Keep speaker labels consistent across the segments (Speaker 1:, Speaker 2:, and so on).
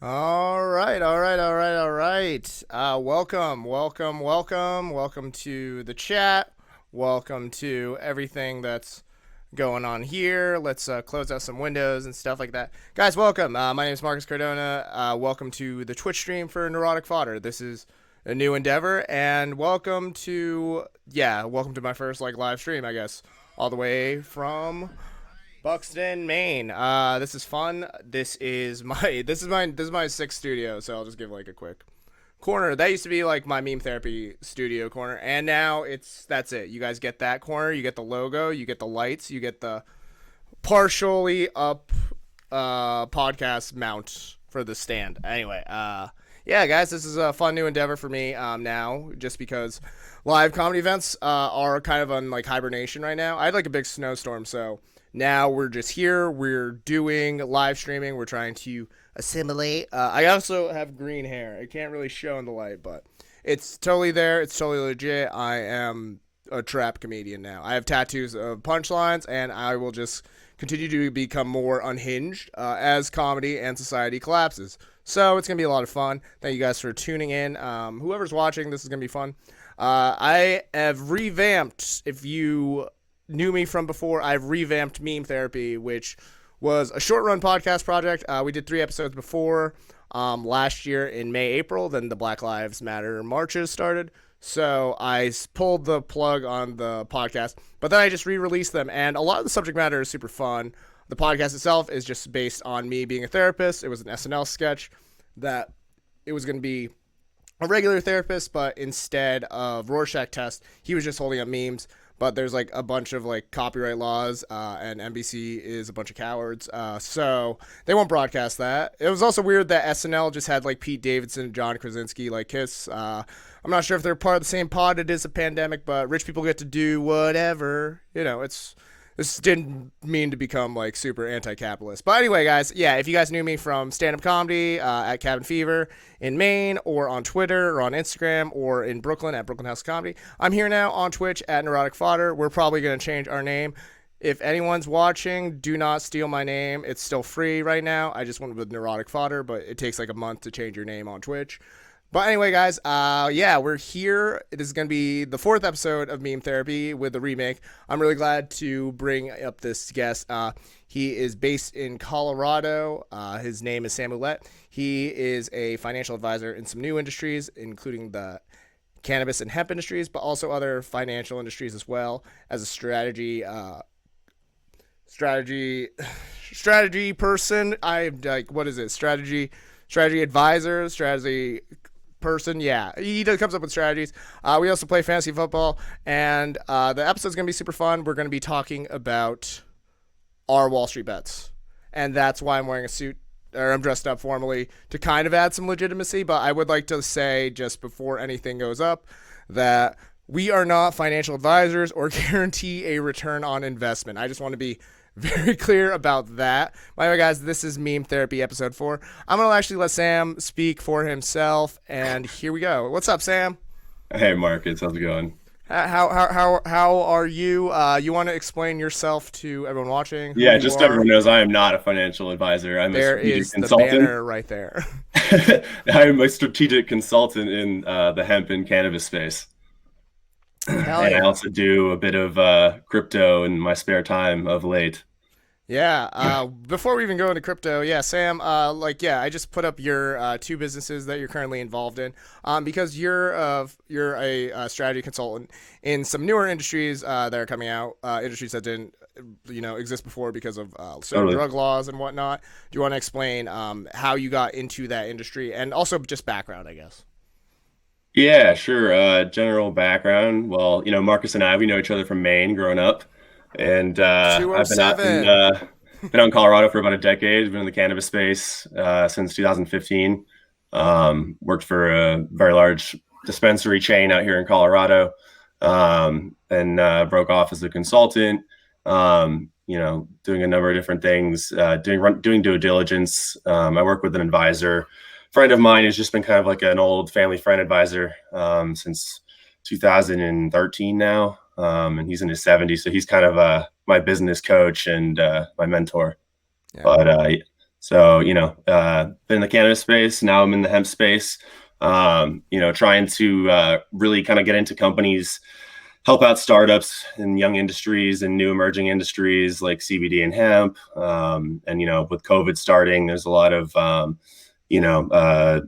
Speaker 1: All right, all right, all right, all right. Welcome to the chat. Welcome to everything that's going on here. Let's close out some windows and stuff like that. Guys, welcome. My name is Marcus Cardona. Welcome to the Twitch stream for Neurotic Fodder. This is a new endeavor, and welcome to my first live stream, I guess, all the way from Buxton, Maine. This is fun. This is my sixth studio, so I'll just give a quick corner. That used to be my meme therapy studio corner, and now that's it. You guys get that corner. You get the logo. You get the lights. You get the partially up podcast mount for the stand. Anyway, yeah, guys, this is a fun new endeavor for me now, just because live comedy events are kind of on hibernation right now. I had a big snowstorm, so now we're just here. We're doing live streaming. We're trying to assimilate. I also have green hair. It can't really show in the light, but it's totally there. It's totally legit. I am a trap comedian now. I have tattoos of punchlines, and I will just continue to become more unhinged as comedy and society collapses. So it's going to be a lot of fun. Thank you guys for tuning in. Whoever's watching, this is going to be fun. I have revamped, if you knew me from before, I've revamped Meme Therapy, which was a short run podcast project. We did 3 episodes before last year in May, April. Then the Black Lives Matter marches started. So I pulled the plug on the podcast, but then I just re-released them. And a lot of the subject matter is super fun. The podcast itself is just based on me being a therapist. It was an SNL sketch that it was going to be a regular therapist, but instead of Rorschach test, he was just holding up memes. But there's a bunch of copyright laws, and NBC is a bunch of cowards, so they won't broadcast that. It was also weird that SNL just had Pete Davidson and John Krasinski kiss. I'm not sure if they're part of the same pod. It is a pandemic, but rich people get to do whatever. This didn't mean to become super anti-capitalist. But anyway, guys, yeah, if you guys knew me from stand-up comedy at Cabin Fever in Maine, or on Twitter, or on Instagram, or in Brooklyn at Brooklyn House Comedy, I'm here now on Twitch at Neurotic Fodder. We're probably going to change our name. If anyone's watching, do not steal my name. It's still free right now. I just went with Neurotic Fodder, but it takes a month to change your name on Twitch. But anyway, guys, yeah, we're here. This is going to be the 4th episode of Meme Therapy with the remake. I'm really glad to bring up this guest. He is based in Colorado. His name is Sam Ouellette. He is a financial advisor in some new industries, including the cannabis and hemp industries, but also other financial industries as well, as a strategy person. What is it? Strategy advisor, strategy person. Yeah, he comes up with strategies. We also play fantasy football, and the episode's gonna be super fun. We're gonna be talking about our Wall Street bets, and that's why I'm wearing a suit, or I'm dressed up formally to kind of add some legitimacy. But I would like to say, just before anything goes up, that we are not financial advisors or guarantee a return on investment. I just want to be very clear about that. By the way, guys, this is Meme Therapy episode 4. I'm going to actually let Sam speak for himself, and here we go. What's up, Sam?
Speaker 2: Hey, Marcus, how's it going?
Speaker 1: How are you? You want to explain yourself to everyone watching?
Speaker 2: Yeah, just so everyone knows, I am not a financial advisor. I'm a strategic consultant.
Speaker 1: The banner right there.
Speaker 2: I am a strategic consultant in the hemp and cannabis space. I also do a bit of crypto in my spare time of late.
Speaker 1: Yeah. Before we even go into crypto, yeah, Sam, I just put up your 2 businesses that you're currently involved in, because you're a strategy consultant in some newer industries that are coming out, industries that didn't, exist before because of certain drug laws and whatnot. Do you want to explain how you got into that industry, and also just background, I guess?
Speaker 2: Yeah, sure. General background. Well, Marcus and I, we know each other from Maine growing up. And I've been out in Colorado for about a decade. Been in the cannabis space since 2015. Worked for a very large dispensary chain out here in Colorado, and broke off as a consultant. Doing a number of different things, doing due diligence. I work with an advisor. Friend of mine who's just been kind of an old family friend advisor since 2013 now. And he's in his 70s, so he's kind of my business coach and my mentor. Yeah. But So, been in the cannabis space. Now I'm in the hemp space. Trying to really kind of get into companies, help out startups in young industries and new emerging industries like CBD and hemp. And with COVID starting, there's a lot of you know uh,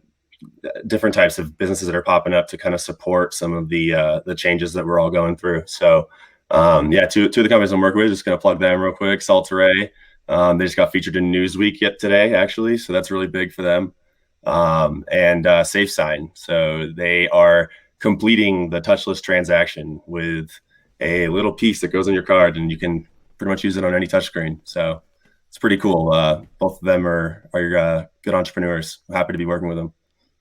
Speaker 2: different types of businesses that are popping up to kind of support some of the changes that we're all going through. So, yeah, two of the companies I'm working with, just going to plug them real quick. Salteray, they just got featured in Newsweek yet today, actually, so that's really big for them. And SafeSign, so they are completing the touchless transaction with a little piece that goes on your card, and you can pretty much use it on any touchscreen. So it's pretty cool. Both of them are good entrepreneurs. I'm happy to be working with them.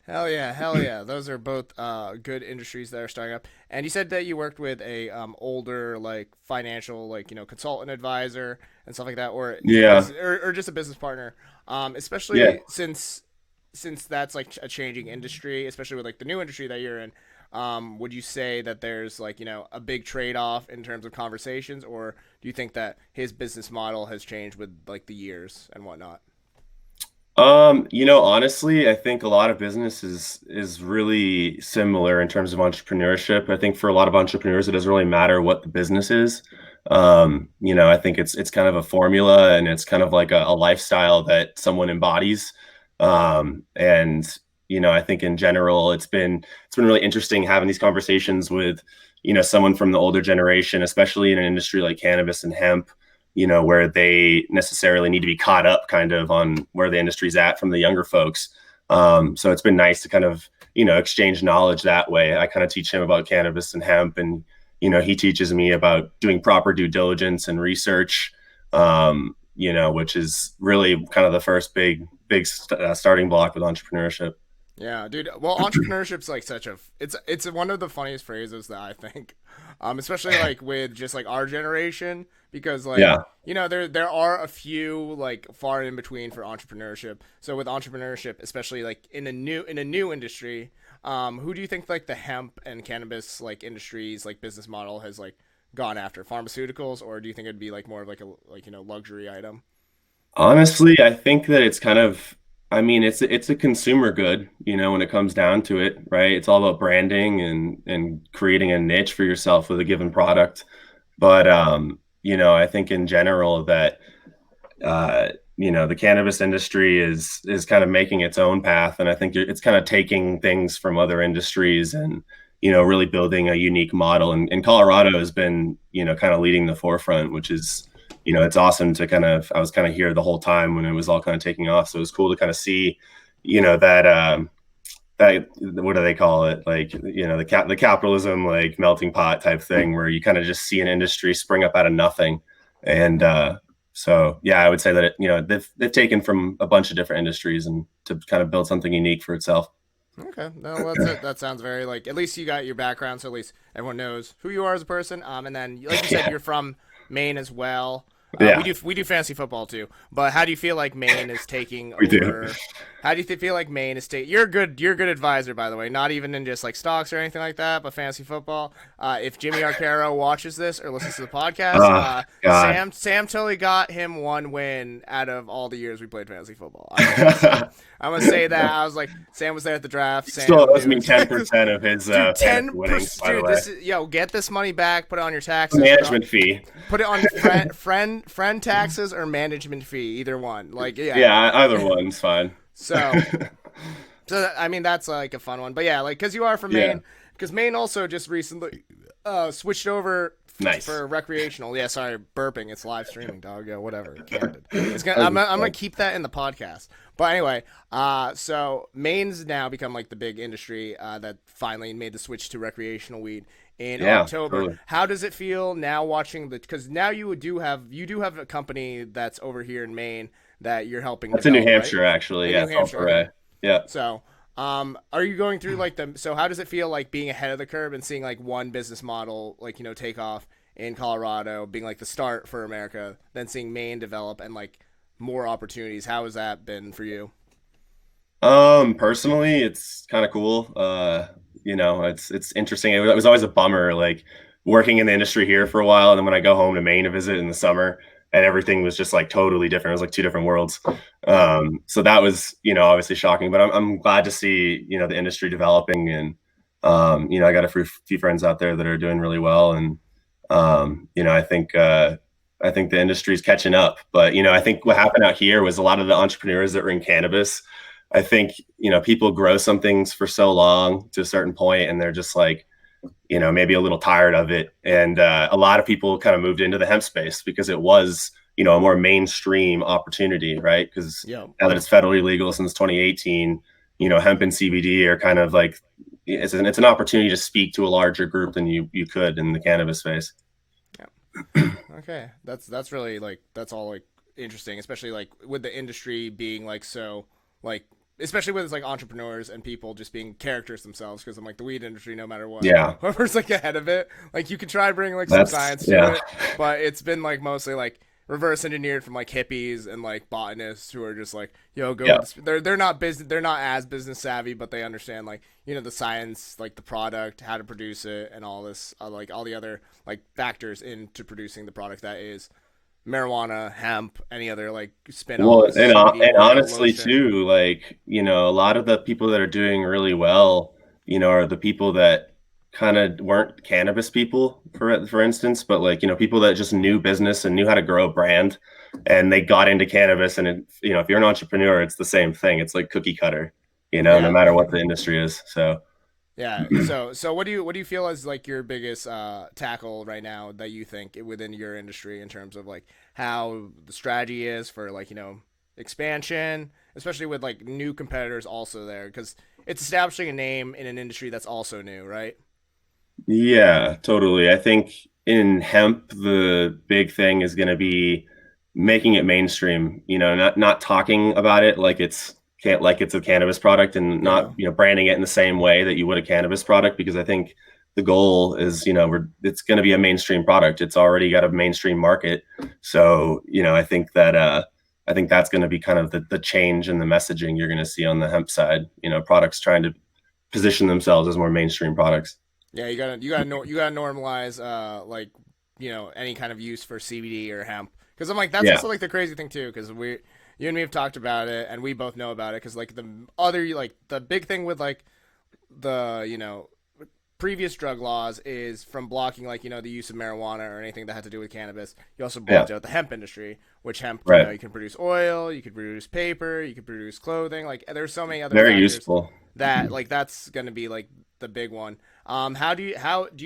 Speaker 1: Hell yeah, hell yeah. Those are both good industries that are starting up. And you said that you worked with a older like financial like consultant advisor and stuff like that, or
Speaker 2: Yeah,
Speaker 1: or just a business partner.
Speaker 2: yeah.
Speaker 1: Especially since that's like a changing industry, especially with like the new industry that you're in. Would you say that there's like a big trade off in terms of conversations, or do you think that his business model has changed with like the years and whatnot?
Speaker 2: Honestly, I think a lot of business is really similar in terms of entrepreneurship. I think for a lot of entrepreneurs, it doesn't really matter what the business is. I think it's kind of a formula and it's kind of like a lifestyle that someone embodies. And I think in general, it's been really interesting having these conversations with someone from the older generation, especially in an industry like cannabis and hemp, where they necessarily need to be caught up kind of on where the industry's at from the younger folks. So it's been nice to kind of, exchange knowledge that way. I kind of teach him about cannabis and hemp, and, he teaches me about doing proper due diligence and research, which is really kind of the first big starting block with entrepreneurship.
Speaker 1: Yeah, dude. Well, entrepreneurship's like such a it's one of the funniest phrases that I think, especially like with just like our generation, because like
Speaker 2: Yeah.
Speaker 1: there are a few like far in between for entrepreneurship. So with entrepreneurship, especially like in a new industry, who do you think like the hemp and cannabis like industries like business model has like gone after pharmaceuticals, or do you think it'd be like more of like a like luxury item?
Speaker 2: Honestly, I think that it's kind of, I mean, it's a consumer good, when it comes down to it, right? It's all about branding and creating a niche for yourself with a given product. But I think in general that the cannabis industry is kind of making its own path, and I think it's kind of taking things from other industries and really building a unique model. And Colorado has been kind of leading the forefront, which is it's awesome to I was kind of here the whole time when it was all kind of taking off. So it was cool to kind of see that what do they call it, like the capitalism like melting pot type thing, where you kind of just see an industry spring up out of nothing. And so yeah, I would say that they've taken from a bunch of different industries and to kind of build something unique for itself.
Speaker 1: Okay, no, that's it. That sounds very like at least you got your background, so at least everyone knows who you are as a person. And then like you said,
Speaker 2: Yeah,
Speaker 1: you're from Maine as well.
Speaker 2: yeah,
Speaker 1: We do fantasy football too, but how do you feel like Maine is taking
Speaker 2: we do.
Speaker 1: over? How do you feel like Maine is taking? You're a good advisor, by the way. Not even in just like stocks or anything like that, but fantasy football. If Jimmy Arcaro watches this or listens to the podcast,
Speaker 2: Oh God.
Speaker 1: Sam totally got him one win out of all the years we played fantasy football. I'm gonna say that I was like Sam was there at the draft.
Speaker 2: He still
Speaker 1: Sam
Speaker 2: owes me
Speaker 1: knew.
Speaker 2: 10% of his
Speaker 1: Dude,
Speaker 2: fantasy
Speaker 1: ten
Speaker 2: winnings,
Speaker 1: percent.
Speaker 2: by the
Speaker 1: Dude,
Speaker 2: way.
Speaker 1: this is get this money back. Put it on your taxes.
Speaker 2: Management fee.
Speaker 1: Put it on friend taxes or management fee. Either one. Like yeah.
Speaker 2: Yeah, either one's fine.
Speaker 1: So I mean that's like a fun one. But yeah, like because you are from
Speaker 2: Yeah,
Speaker 1: Maine. Because Maine also just recently switched over
Speaker 2: nice.
Speaker 1: for recreational. Yeah, sorry, burping. It's live streaming, dog. Yeah, whatever. Candid. I'm gonna keep that in the podcast. But anyway, so Maine's now become like the big industry that finally made the switch to recreational weed in
Speaker 2: Yeah,
Speaker 1: October.
Speaker 2: totally.
Speaker 1: How does it feel now watching the? Because now you do have a company that's over here in Maine that you're helping
Speaker 2: That's in New
Speaker 1: develop, right?
Speaker 2: Hampshire, actually.
Speaker 1: In
Speaker 2: Yeah,
Speaker 1: New Hampshire. Okay.
Speaker 2: Salteray. Yeah.
Speaker 1: So, are you going through like the? So, how does it feel like being ahead of the curve and seeing like one business model like take off in Colorado, being like the start for America, then seeing Maine develop and like more opportunities? How has that been for you?
Speaker 2: Personally, it's kind of cool. It's interesting. It was always a bummer, like working in the industry here for a while, and then when I go home to Maine to visit in the summer, and everything was just like totally different. It was like two different worlds. So that was, obviously shocking, but I'm glad to see, the industry developing, and I got a few friends out there that are doing really well, and I think the industry is catching up. But I think what happened out here was a lot of the entrepreneurs that were in cannabis. I think people grow some things for so long to a certain point, and they're just like, maybe a little tired of it. And a lot of people kind of moved into the hemp space because it was, a more mainstream opportunity, right? Because now that it's federally legal since 2018, hemp and CBD are kind of like, it's an opportunity to speak to a larger group than you could in the cannabis space.
Speaker 1: Yeah. Okay. That's really like, that's all like interesting, especially like with the industry being like, so like, especially with like entrepreneurs and people just being characters themselves, because I'm like the weed industry, no matter what, whoever's like ahead of it, like you could try to bring like some science to it, but it's been like mostly like reverse engineered from like hippies and like botanists who are just like, yo, go they're not as business savvy, but they understand like, the science, like the product, how to produce it, and all this like all the other like factors into producing the product that is marijuana, hemp, any other like spin-offs.
Speaker 2: Well, and honestly too, like, a lot of the people that are doing really well, are the people that kind of weren't cannabis people, for instance, but like, people that just knew business and knew how to grow a brand, and they got into cannabis. And it, if you're an entrepreneur, it's the same thing. It's like cookie cutter, no matter what the industry is. So
Speaker 1: yeah. So what do you feel is like your biggest tackle right now that you think within your industry in terms of like how the strategy is for like, expansion, especially with like new competitors also there, because it's establishing a name in an industry that's also new, right?
Speaker 2: Yeah, totally. I think in hemp, the big thing is going to be making it mainstream, not talking about it like it's a cannabis product, and not, branding it in the same way that you would a cannabis product, because I think the goal is, it's going to be a mainstream product. It's already got a mainstream market. So, I think that's going to be kind of the change in the messaging you're going to see on the hemp side, products trying to position themselves as more mainstream products.
Speaker 1: Yeah, you gotta normalize like, any kind of use for CBD or hemp, because I'm like that's also like the crazy thing too, because you and me have talked about it, and we both know about it, because like the other like the big thing with like the previous drug laws is from blocking like the use of marijuana or anything that had to do with cannabis. You also blocked out the hemp industry, which hemp you can produce oil, you can produce paper, you can produce clothing. Like there's so many other
Speaker 2: very useful
Speaker 1: that like that's gonna be like the big one. How do you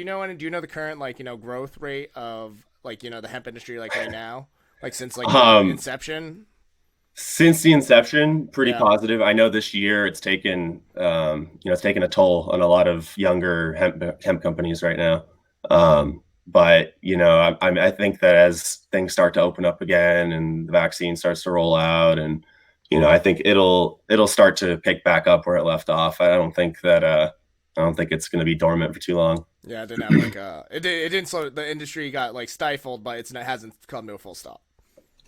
Speaker 1: know the current like growth rate of like the hemp industry like right now, like since like inception?
Speaker 2: Since the inception, pretty positive. I know this year it's taken it's taken a toll on a lot of younger hemp companies right now. But I think that as things start to open up again and the vaccine starts to roll out, and I think it'll start to pick back up where it left off. I don't think it's going to be dormant for too long.
Speaker 1: Yeah, it didn't have like it didn't slow. The industry got like stifled, but it hasn't come to a full stop.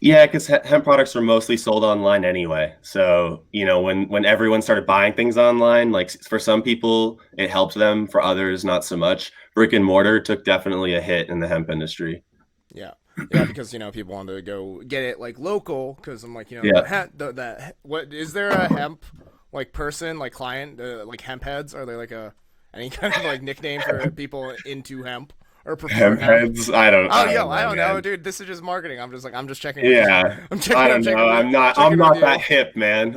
Speaker 2: Yeah, because hemp products are mostly sold online anyway. So, when everyone started buying things online, like for some people, it helped them. For others, not so much. Brick and mortar took definitely a hit in the hemp industry.
Speaker 1: Yeah. Yeah, because people wanted to go get it like local. Because I'm like, what is there a hemp like person, like client, like hemp heads? Are there like any kind of like nickname for people into hemp? Or prefer
Speaker 2: hemp heads? I don't.
Speaker 1: I don't know, dude. This is just marketing. I'm just checking.
Speaker 2: Yeah, I don't know. I'm not that hip, man.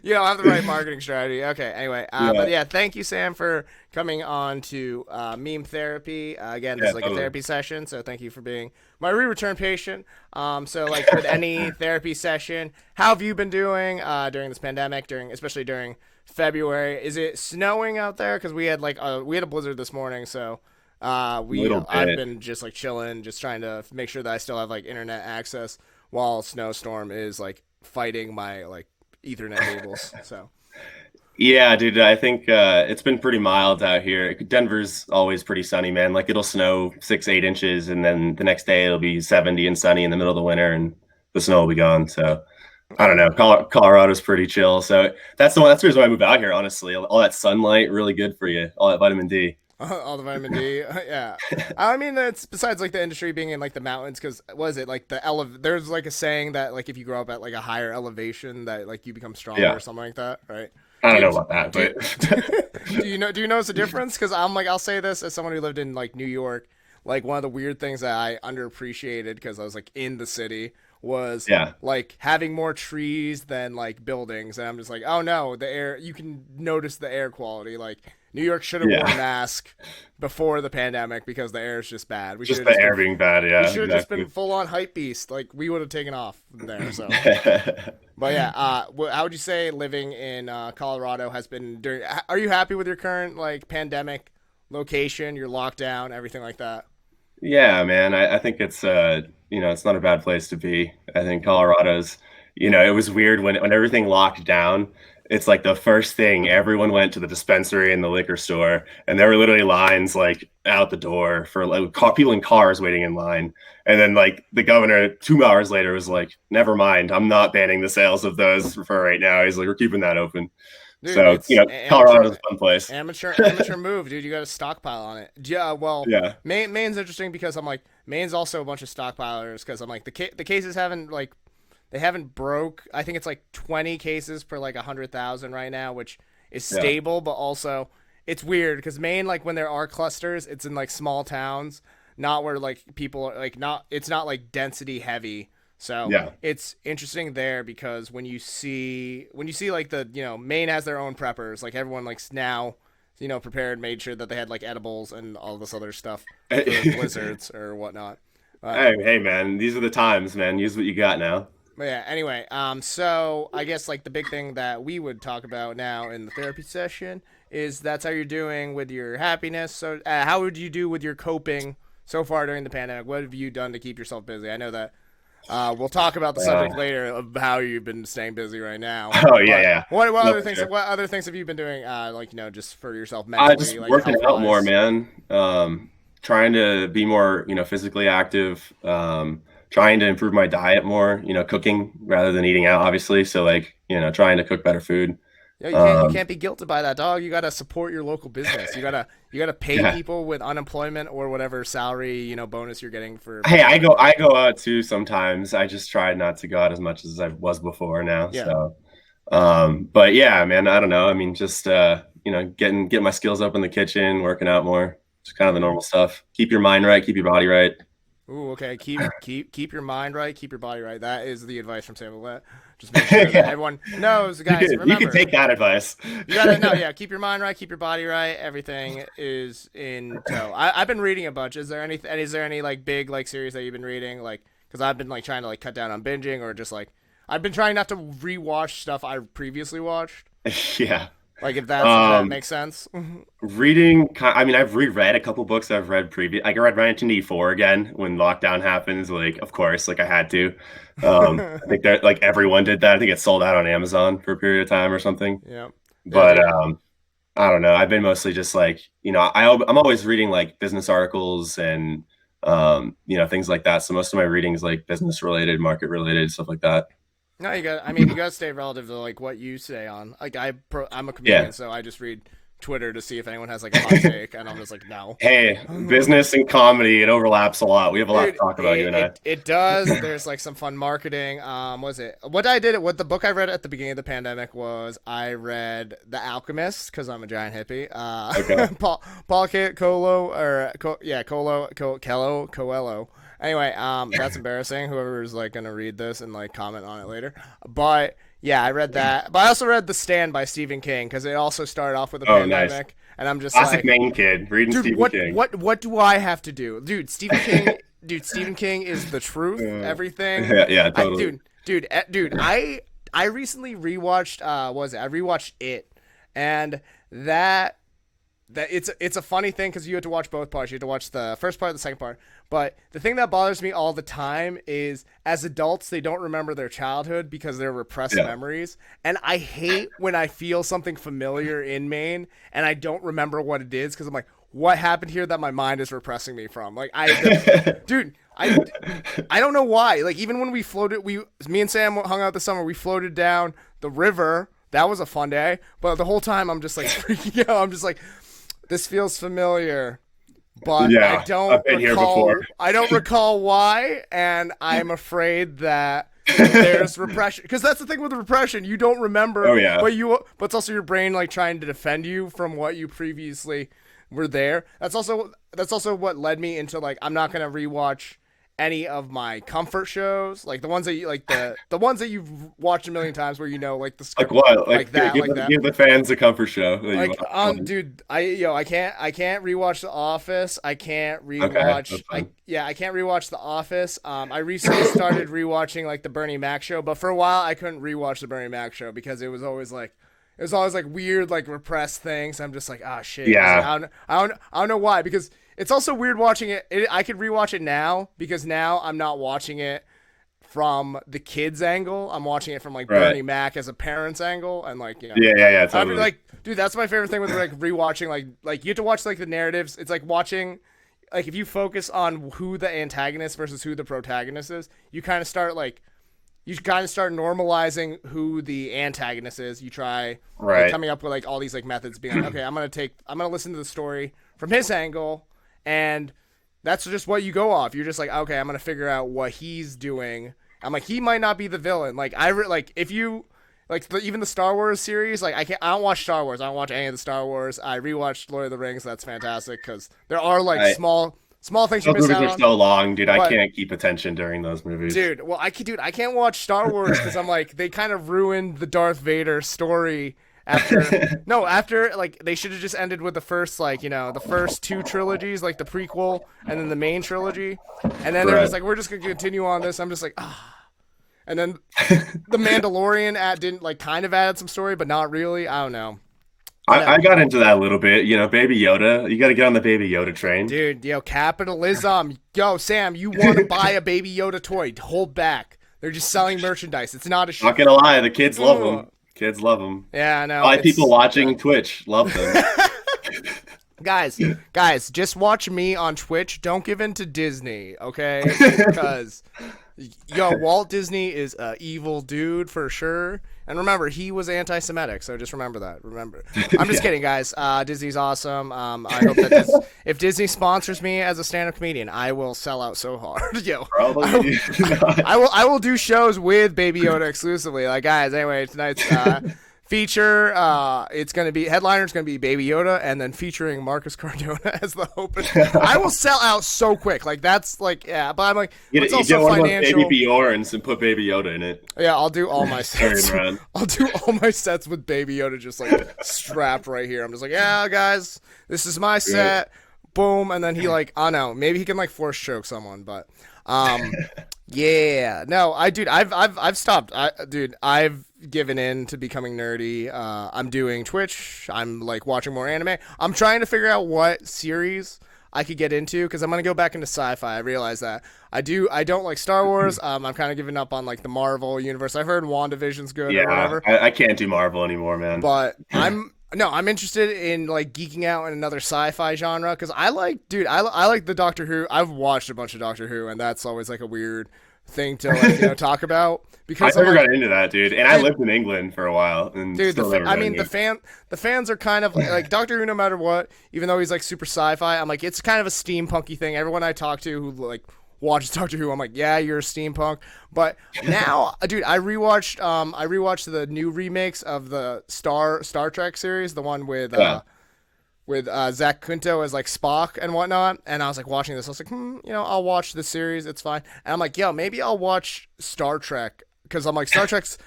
Speaker 1: You don't have the right marketing strategy. Okay. Anyway, but yeah, thank you, Sam, for coming on to Meme Therapy. Again, this is like a therapy session, so thank you for being my return patient. So like with any therapy session, how have you been doing during this pandemic? Especially during February, is it snowing out there? Because we had a blizzard this morning, so. I've been just like chilling, just trying to make sure that I still have like internet access while Snowstorm is like fighting my like Ethernet cables. So
Speaker 2: yeah, dude, I think it's been pretty mild out here. Denver's always pretty sunny, man. Like it'll snow 6-8 inches, and then the next day it'll be 70 and sunny in the middle of the winter, and the snow will be gone. So I don't know. Colorado's pretty chill. So that's the reason why I moved out here. Honestly, all that sunlight really good for you. All that vitamin D.
Speaker 1: All the vitamin D. Yeah. I mean, it's besides like the industry being in like the mountains, because was it like there's like a saying that like if you grow up at like a higher elevation that like you become stronger or
Speaker 2: Yeah.
Speaker 1: something like that, right?
Speaker 2: I
Speaker 1: Do
Speaker 2: don't
Speaker 1: you,
Speaker 2: know about that,
Speaker 1: do,
Speaker 2: but
Speaker 1: do you notice a difference? Because I'm like, I'll say this as someone who lived in like New York. Like one of the weird things that I underappreciated because I was like in the city was
Speaker 2: yeah.
Speaker 1: like having more trees than like buildings, and I'm just like, oh no, the air. You can notice the air quality. Like New York should have worn a
Speaker 2: Yeah.
Speaker 1: mask before the pandemic because the air is just bad.
Speaker 2: Just the air being bad.
Speaker 1: We
Speaker 2: Yeah,
Speaker 1: should have just been
Speaker 2: exactly.
Speaker 1: full on hype beast. Like we would have taken off there. So, but yeah, how would you say living in Colorado has been during? Are you happy with your current like pandemic location, your lockdown, everything like that?
Speaker 2: Yeah, man. I think it's it's not a bad place to be. I think Colorado's, it was weird when everything locked down. It's like the first thing everyone went to the dispensary and the liquor store, and there were literally lines like out the door for like people in cars waiting in line. And then like the governor 2 hours later was like, "Never mind, I'm not banning the sales of those for right now." He's like, "We're keeping that open."
Speaker 1: Dude,
Speaker 2: So,
Speaker 1: it's
Speaker 2: Colorado's a fun place.
Speaker 1: amateur move, dude. You got to stockpile on it. Yeah, well,
Speaker 2: Yeah.
Speaker 1: Maine's interesting because I'm like Maine's also a bunch of stockpilers because I'm like the cases haven't like they haven't broke. I think it's like 20 cases per like 100,000 right now, which is
Speaker 2: Yeah.
Speaker 1: stable, but also it's weird because Maine like when there are clusters, it's in like small towns, not where like people are like not. It's not like density heavy. So
Speaker 2: Yeah.
Speaker 1: it's interesting there because when you see like the Maine has their own preppers, like everyone likes now prepared, made sure that they had like edibles and all this other stuff for blizzards or whatnot.
Speaker 2: Hey, man, these are the times, man. Use what you got now.
Speaker 1: But yeah, anyway, so I guess like the big thing that we would talk about now in the therapy session is that's how you're doing with your happiness. So how would you do with your coping so far during the pandemic? What have you done to keep yourself busy? I know that we'll talk about the
Speaker 2: Uh,
Speaker 1: subject later of how you've been staying busy right now.
Speaker 2: oh yeah,
Speaker 1: But
Speaker 2: yeah.
Speaker 1: what
Speaker 2: No,
Speaker 1: other
Speaker 2: for
Speaker 1: things?
Speaker 2: sure.
Speaker 1: What other things have you been doing? Like just for yourself
Speaker 2: I
Speaker 1: mentally,
Speaker 2: just
Speaker 1: like
Speaker 2: working
Speaker 1: health
Speaker 2: out more,
Speaker 1: wise.
Speaker 2: man. Trying to be more, physically active. Trying to improve my diet more. Cooking rather than eating out, obviously. So like, trying to cook better food.
Speaker 1: Yeah, you
Speaker 2: Um,
Speaker 1: can't be guilted by that, dog. You gotta support your local business. You gotta pay
Speaker 2: yeah.
Speaker 1: people with unemployment or whatever salary bonus you're getting for
Speaker 2: Hey,
Speaker 1: being
Speaker 2: I
Speaker 1: out
Speaker 2: go
Speaker 1: there.
Speaker 2: I go out too sometimes. I just try not to go out as much as I was before now.
Speaker 1: Yeah.
Speaker 2: So, but yeah, man, I don't know. I mean, just get my skills up in the kitchen, working out more. Just kind of the
Speaker 1: Mm-hmm.
Speaker 2: normal stuff. Keep your mind right, keep your body right.
Speaker 1: Ooh, okay. Keep your mind right. Keep your body right. That is the advice from Sam Ouellette. Just make sure that
Speaker 2: Yeah,
Speaker 1: everyone knows,
Speaker 2: you
Speaker 1: guys.
Speaker 2: can you can
Speaker 1: Remember,
Speaker 2: take that advice.
Speaker 1: you gotta know. Yeah, keep your mind right. Keep your body right. Everything is in tow. I've been reading a bunch. Is there any? Is there any like big like series that you've been reading? Like, because I've been like trying to like cut down on binging or just like I've been trying not to rewatch stuff I previously watched.
Speaker 2: Yeah.
Speaker 1: Like if that
Speaker 2: Um,
Speaker 1: makes sense.
Speaker 2: Reading, I mean, I've reread a couple books I've read previous. Like I read 1984 again when lockdown happens. Like, of course, like I had to. I think that like everyone did that. I think it sold out on Amazon for a period of time or something.
Speaker 1: Yeah. Yeah,
Speaker 2: But
Speaker 1: dude.
Speaker 2: I don't know. I've been mostly just like, I'm always reading like business articles and things like that. So most of my reading is like business related, market related, stuff like that.
Speaker 1: No, you got. I mean, you got to stay relative to like what you say on. Like I'm a
Speaker 2: Yeah.
Speaker 1: comedian, so I just read Twitter to see if anyone has like a hot take, and I'm just like, no.
Speaker 2: Hey, business and comedy, it overlaps a lot. We have a lot to
Speaker 1: Dude,
Speaker 2: talk about, you and I.
Speaker 1: it does. There's like some fun marketing. Was it what the book I read at the beginning of the pandemic was I read The Alchemist because I'm a giant hippie.
Speaker 2: Okay.
Speaker 1: Paul Colo or yeah Coelho. Anyway, that's embarrassing. Whoever's like gonna read this and like comment on it later, but. Yeah, I read that, but I also read The Stand by Stephen King because it also started off with a
Speaker 2: Oh, nice.
Speaker 1: pandemic, and I'm just
Speaker 2: Classic
Speaker 1: like,
Speaker 2: Maine kid, reading
Speaker 1: dude,
Speaker 2: Stephen King.
Speaker 1: what do I have to do, dude? Stephen King is the truth.
Speaker 2: Uh,
Speaker 1: Everything,
Speaker 2: yeah, yeah, totally.
Speaker 1: dude. I recently rewatched. Was it? I rewatched it, and that it's a funny thing because you had to watch both parts. You had to watch the first part, the second part. But the thing that bothers me all the time is, as adults, they don't remember their childhood because they're repressed
Speaker 2: Yeah.
Speaker 1: memories. And I hate when I feel something familiar in Maine and I don't remember what it is because I'm like, what happened here that my mind is repressing me from? Like dude, I don't know why. Like even when me and Sam hung out this summer, we floated down the river. That was a fun day. But the whole time I'm just like freaking out. I'm just like This feels familiar, but
Speaker 2: Yeah, I've been here before.
Speaker 1: I don't recall why, and I'm afraid that there's repression. Because that's the thing with the repression, you don't remember.
Speaker 2: Oh yeah.
Speaker 1: But it's also your brain like trying to defend you from what you previously were there. That's also what led me into like I'm not gonna rewatch any of my comfort shows, like the ones that you like the ones that you've watched a million times, where you know like the
Speaker 2: Like what?
Speaker 1: like that,
Speaker 2: give,
Speaker 1: like that.
Speaker 2: give the fans a comfort show. That
Speaker 1: Like, dude, I can't rewatch The Office. I can't rewatch.
Speaker 2: Okay,
Speaker 1: I can't rewatch The Office. I recently started rewatching like the Bernie Mac show, but for a while I couldn't rewatch the Bernie Mac show because it was always like weird, like repressed things. I'm just like, ah, shit.
Speaker 2: Yeah.
Speaker 1: Like, I don't know why, because it's also weird watching it. I could rewatch it now because now I'm not watching it from the kids' angle. I'm watching it from like Bernie Mac as a parent's angle, and like, you know.
Speaker 2: Yeah. Totally.
Speaker 1: I mean, like, dude, that's my favorite thing with like rewatching. Like you have to watch like the narratives. It's like watching, like if you focus on who the antagonist versus who the protagonist is, you kind of start normalizing who the antagonist is. You try like, coming up with like all these like methods, being like, okay, I'm gonna listen to the story from his angle, and that's just what you go off. You're just like, okay, I'm gonna figure out what he's doing. I'm like, he might not be the villain. Like if you like even the Star Wars series, like I don't watch Star Wars. I don't watch any of the Star Wars. I rewatched Lord of the Rings. That's fantastic because there are like small things you miss
Speaker 2: those
Speaker 1: out
Speaker 2: movies
Speaker 1: on.
Speaker 2: are so long, dude. I can't keep attention during those movies.
Speaker 1: Dude, well, I can't watch Star Wars because I'm like, they kind of ruined the Darth Vader story after like they should have just ended with the first, like, you know, the first two trilogies, like the prequel and then the main trilogy, and then they're just like, we're just gonna continue on this. I'm just like, ah. And then the Mandalorian didn't like kind of added some story, but not really. I don't know.
Speaker 2: I got into that a little bit. You know, Baby Yoda. You got to get on the Baby Yoda train.
Speaker 1: Dude, capitalism. Yo, Sam, you want to buy a Baby Yoda toy. Hold back. They're just selling merchandise. It's not a show.
Speaker 2: Not going to lie. The kids love them. Kids love them.
Speaker 1: Yeah, I know.
Speaker 2: People watching Twitch love them.
Speaker 1: Guys, just watch me on Twitch. Don't give in to Disney, okay? Because, Walt Disney is a evil dude for sure. And remember, he was anti-Semitic, so just remember that. I'm just kidding, guys. Disney's awesome. I hope that if Disney sponsors me as a stand-up comedian, I will sell out so hard.
Speaker 2: Probably.
Speaker 1: I will do shows with Baby Yoda exclusively. Like, guys, anyway, tonight's feature, it's gonna be headliner's gonna be Baby Yoda, and then featuring Marcus Cardona as the opener. I will sell out so quick. Like, that's like, yeah, but I'm like, it's also
Speaker 2: one
Speaker 1: financial.
Speaker 2: Of Baby Bjorns and put Baby Yoda in it.
Speaker 1: Yeah, I'll do all my sets. I'll do all my sets with Baby Yoda just like strapped right here. I'm just like, yeah, guys, this is my set. Boom, and then he like, I don't know, maybe he can like force choke someone, but yeah, no, I've stopped. I've given in to becoming nerdy. I'm doing Twitch. I'm like watching more anime. I'm trying to figure out what series I could get into because I'm gonna go back into sci-fi. I realize that I don't like Star Wars. I'm kind of giving up on like the Marvel universe. I've heard WandaVision's good.
Speaker 2: Yeah,
Speaker 1: or whatever.
Speaker 2: I can't do Marvel anymore, man.
Speaker 1: But I'm interested in like geeking out in another sci-fi genre because I like the Doctor Who. I've watched a bunch of Doctor Who, and that's always like a weird thing to like, talk about because
Speaker 2: I never got into that, dude. And I lived in England for a while, and
Speaker 1: dude, the fans are kind of like Doctor Who no matter what, even though he's like super sci-fi. I'm like, it's kind of a steampunky thing. Everyone I talk to who like watches Doctor Who, I'm like, yeah, you're a steampunk. But now, dude, I rewatched the new remakes of the Star Trek series, the one with Zach Quinto as like Spock and whatnot, and I was like watching this. I was like, I'll watch this series. It's fine. And I'm like, maybe I'll watch Star Trek because I'm like, Star Trek's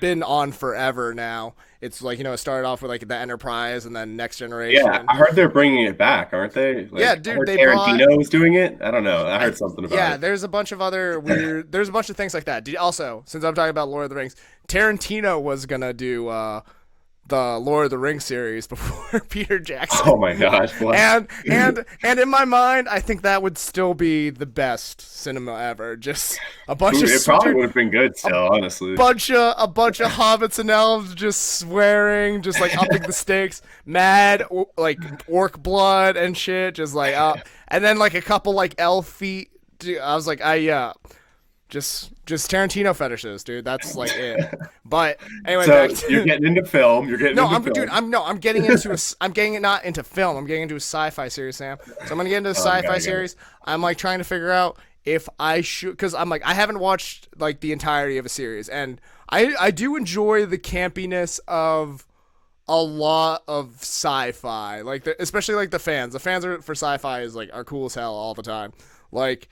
Speaker 1: been on forever now. It's like, it started off with like the Enterprise and then Next Generation.
Speaker 2: Yeah, I heard they're bringing it back, aren't they? Like,
Speaker 1: yeah, dude,
Speaker 2: Tarantino was doing it. I don't know. I heard something about it.
Speaker 1: Yeah, there's a bunch of other weird. There's a bunch of things like that. Also, since I'm talking about Lord of the Rings, Tarantino was gonna do the Lord of the Rings series before Peter Jackson.
Speaker 2: Oh my gosh! What?
Speaker 1: And in my mind, I think that would still be the best cinema ever. Just a bunch of.
Speaker 2: It probably would have been good still, honestly.
Speaker 1: A bunch of hobbits and elves just swearing, just like upping the stakes, mad like orc blood and shit, just like and then like a couple like elf feet. Dude, I was like, Just Tarantino fetishes, dude. That's like it. But anyway,
Speaker 2: So
Speaker 1: back
Speaker 2: you're
Speaker 1: to
Speaker 2: getting into film. You're getting
Speaker 1: no,
Speaker 2: into
Speaker 1: I'm dude.
Speaker 2: film.
Speaker 1: I'm getting into I'm getting not into film. I'm getting into a sci-fi series, Sam. So I'm gonna get into a
Speaker 2: Oh, okay,
Speaker 1: sci-fi
Speaker 2: I get it.
Speaker 1: series. I'm like trying to figure out if I should, because I'm like I haven't watched like the entirety of a series, and I do enjoy the campiness of a lot of sci-fi, like especially like the fans. The fans are for sci-fi is like are cool as hell all the time. Like,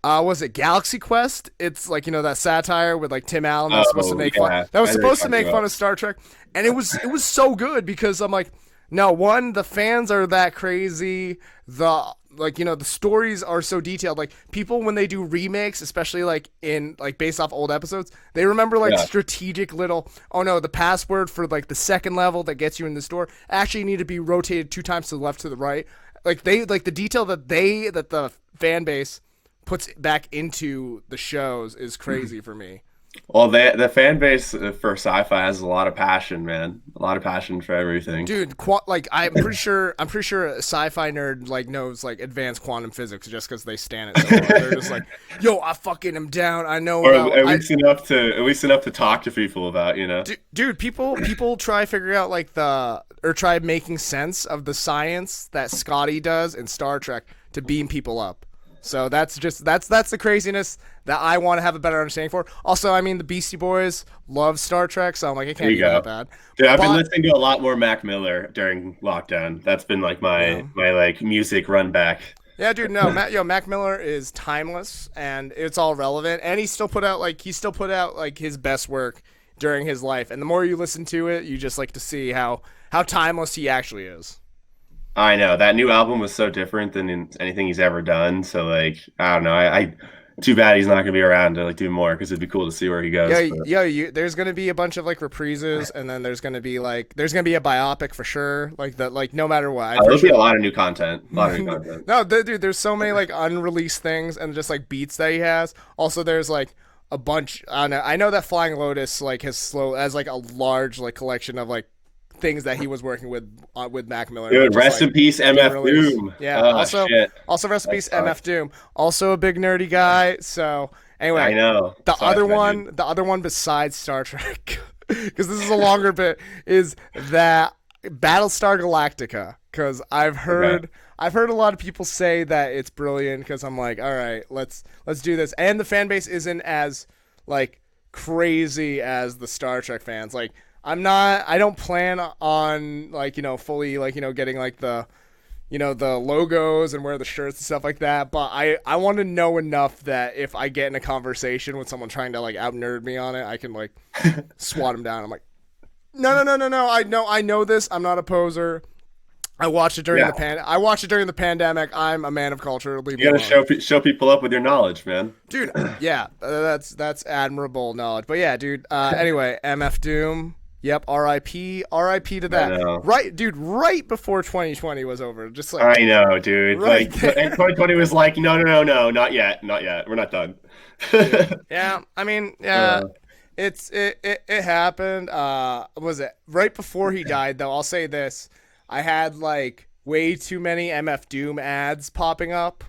Speaker 1: was it Galaxy Quest? It's like that satire with like Tim Allen that was supposed to
Speaker 2: Oh
Speaker 1: make fun.
Speaker 2: yeah,
Speaker 1: That was
Speaker 2: I know what you're
Speaker 1: supposed to
Speaker 2: talking
Speaker 1: make fun
Speaker 2: about.
Speaker 1: of Star Trek, and it was so good because I'm like, no, one, the fans are that crazy. The like the stories are so detailed. Like people when they do remakes, especially like in like based off old episodes, they remember like
Speaker 2: Yeah.
Speaker 1: strategic little. Oh no, the password for like the second level that gets you in the store actually need to be rotated 2 times to the left to the right. Like they like the detail that the fan base puts back into the shows is crazy for me.
Speaker 2: Well, the fan base for sci-fi has a lot of passion, man. A lot of passion for everything.
Speaker 1: Dude, like I'm pretty sure a sci-fi nerd like knows like advanced quantum physics just because they stand it so hard. They're just like, yo, I fucking am down. I know
Speaker 2: Or
Speaker 1: about I.
Speaker 2: at least enough to talk to people about, you know.
Speaker 1: Dude, people try figuring out like the or try making sense of the science that Scotty does in Star Trek to beam people up. So that's the craziness that I want to have a better understanding for. Also, I mean the Beastie Boys love Star Trek, so I'm like it
Speaker 2: There
Speaker 1: can't
Speaker 2: you
Speaker 1: be that
Speaker 2: go.
Speaker 1: bad.
Speaker 2: Dude, I've been
Speaker 1: But
Speaker 2: listening to a lot more Mac Miller during lockdown. That's been like
Speaker 1: yeah.
Speaker 2: my like music run back.
Speaker 1: Yeah, dude, no, Mac Miller is timeless and it's all relevant, and he still put out like his best work during his life, and the more you listen to it, you just like to see how timeless he actually is.
Speaker 2: I know that new album was so different than anything he's ever done. So like, I don't know. I too bad he's not gonna be around to like do more because it'd be cool to see where he
Speaker 1: Yeah,
Speaker 2: goes. But
Speaker 1: there's gonna be a bunch of like reprises, and then there's gonna be a biopic for sure. Like that, like no matter what, I'm pretty
Speaker 2: there'll be
Speaker 1: sure.
Speaker 2: a lot of new content. A lot of new content.
Speaker 1: No, dude, there's so many like unreleased things and just like beats that he has. Also, there's like a bunch. I don't know. I know that Flying Lotus like has like a large like collection of like things that he was working with Mac Miller that
Speaker 2: Dude,
Speaker 1: just
Speaker 2: rest
Speaker 1: like
Speaker 2: in peace,
Speaker 1: didn't
Speaker 2: MF
Speaker 1: release.
Speaker 2: Doom.
Speaker 1: Yeah.
Speaker 2: Oh shit,
Speaker 1: Also
Speaker 2: that
Speaker 1: recipes
Speaker 2: sucks.
Speaker 1: MF Doom. Also a big nerdy guy. So
Speaker 2: I
Speaker 1: anyway,
Speaker 2: know. Sci-fi, dude.
Speaker 1: the other one besides Star Trek, because this is a longer bit, is that Battlestar Galactica. Because
Speaker 2: Okay.
Speaker 1: I've heard a lot of people say that it's brilliant. Because I'm like, all right, let's do this. And the fan base isn't as like crazy as the Star Trek fans. Like I don't plan on like fully like getting like the logos and wear the shirts and stuff like that. But I want to know enough that if I get in a conversation with someone trying to like out nerd me on it, I can like swat them down. I'm like, no. I know this. I'm not a poser.
Speaker 2: Yeah,
Speaker 1: I watched it during the pandemic. I'm a man of culture. Leave
Speaker 2: you
Speaker 1: me
Speaker 2: gotta
Speaker 1: alone,
Speaker 2: show people up with your knowledge, man.
Speaker 1: dude. Yeah, that's admirable knowledge. But yeah, dude. Anyway, MF Doom. Yep. R.I.P. R.I.P. to
Speaker 2: I
Speaker 1: that.
Speaker 2: know.
Speaker 1: Right, dude. Right before 2020 was over. Just like
Speaker 2: I know, dude.
Speaker 1: right
Speaker 2: Like,
Speaker 1: there.
Speaker 2: and 2020 was like, no, not yet, not yet. We're not done.
Speaker 1: Dude. Yeah, I mean, yeah,
Speaker 2: Uh,
Speaker 1: it happened. Was it right before he died though? I'll say this: I had like way too many MF Doom ads popping up.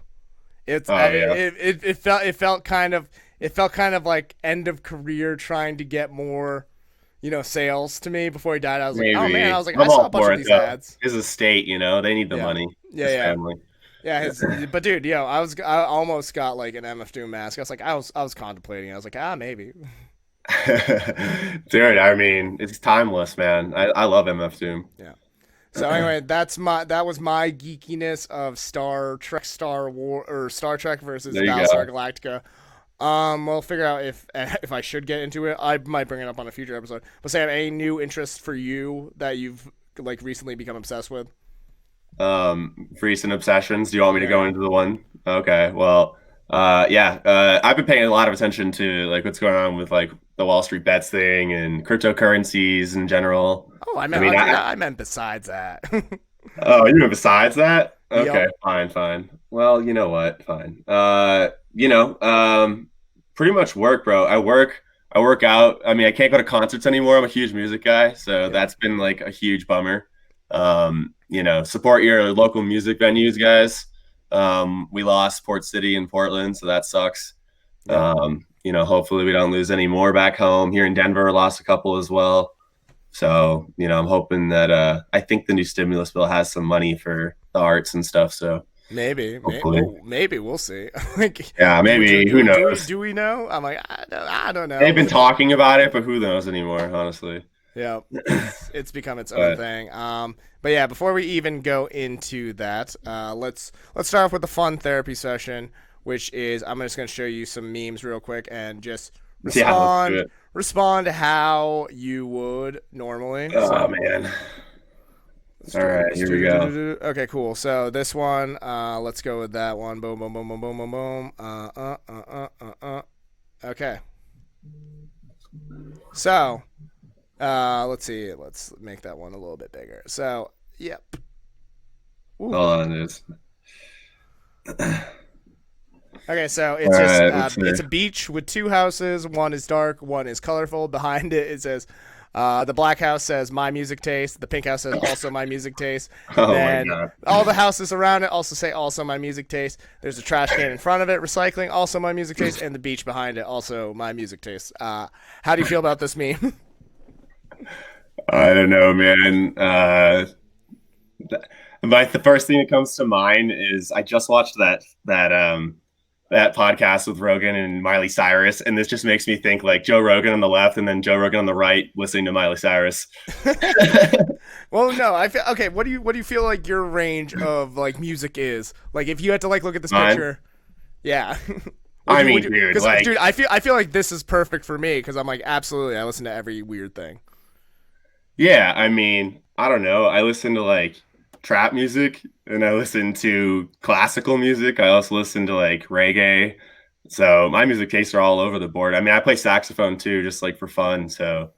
Speaker 2: oh yeah,
Speaker 1: It felt kind of like end of career trying to get more sales to me before he died. I was like, oh man,
Speaker 2: maybe.
Speaker 1: I was like, I
Speaker 2: I'm
Speaker 1: saw a
Speaker 2: all
Speaker 1: bunch
Speaker 2: for
Speaker 1: of
Speaker 2: it
Speaker 1: these
Speaker 2: though.
Speaker 1: ads.
Speaker 2: His estate, they need the
Speaker 1: Yeah,
Speaker 2: money.
Speaker 1: yeah,
Speaker 2: His
Speaker 1: yeah.
Speaker 2: family.
Speaker 1: Yeah, but dude, I almost got like an MF Doom mask. I was contemplating. I was like, maybe.
Speaker 2: Dude, I mean, it's timeless, man. I love MF Doom.
Speaker 1: Yeah. So anyway, that was my geekiness of Star Trek, Star War, or Star Trek versus
Speaker 2: There you
Speaker 1: Battlestar
Speaker 2: go.
Speaker 1: Galactica. We'll figure out if I should get into it. I might bring it up on a future episode. But Sam, any new interests for you that you've like recently become obsessed with?
Speaker 2: Recent obsessions. Do you want me to
Speaker 1: Yeah,
Speaker 2: go
Speaker 1: yeah.
Speaker 2: into the one? Okay, well, yeah, I've been paying a lot of attention to like what's going on with like the Wall Street bets thing and cryptocurrencies in general.
Speaker 1: Oh, I
Speaker 2: I
Speaker 1: meant
Speaker 2: mean,
Speaker 1: I meant besides that.
Speaker 2: oh, you know, besides that?
Speaker 1: Yep.
Speaker 2: Okay, fine, fine. Well, you know what? Fine. Pretty much work, bro. I work out. I mean, I can't go to concerts anymore. I'm a huge music guy, so
Speaker 1: Yeah.
Speaker 2: that's been like a huge bummer. Support your local music venues, guys. We lost Port City in Portland, so that sucks.
Speaker 1: Yep.
Speaker 2: hopefully we don't lose any more back home. Here in Denver, lost a couple as well. So, I'm hoping that I think the new stimulus bill has some money for the arts and stuff. So hopefully,
Speaker 1: maybe we'll see. Like,
Speaker 2: yeah, maybe. Who knows?
Speaker 1: do we know? I'm like, I don't know.
Speaker 2: They've been talking about it, but who knows anymore, honestly.
Speaker 1: Yeah, it's become its own thing. But yeah, before we even go into that, let's start off with the fun therapy session, which is I'm just going to show you some memes real quick and just respond how you would normally.
Speaker 2: Oh man. All right, here we go.
Speaker 1: Okay, cool. So this one, let's go with that one. Boom, boom, boom, boom, boom, boom, boom. Okay. So, let's see. Let's make that one a little bit bigger. So, yep.
Speaker 2: Ooh. Hold on, it is.
Speaker 1: Okay, so it's it's a beach with two houses. One is dark, one is colorful. Behind it says, the black house says my music taste. The pink house says also my music taste.
Speaker 2: My God.
Speaker 1: All the houses around it also say also my music taste. There's a trash can in front of it, recycling, also my music taste, and the beach behind it, also my music taste. How do you feel about this meme?
Speaker 2: I don't know, man. The first thing that comes to mind is I just watched that podcast with Rogan and Miley Cyrus, and this just makes me think like Joe Rogan on the left and then Joe Rogan on the right listening to Miley Cyrus.
Speaker 1: Well, no, I feel okay. What do you feel like your range of like music is? Like if you had to like look at this picture, yeah. Dude, I feel like this is perfect for me because I'm like absolutely. I listen to every weird thing.
Speaker 2: Yeah, I mean, I don't know. I listen to like trap music and I listen to classical music. I also listen to like reggae. So my music tastes are all over the board. I mean, I play saxophone too, just like for fun. So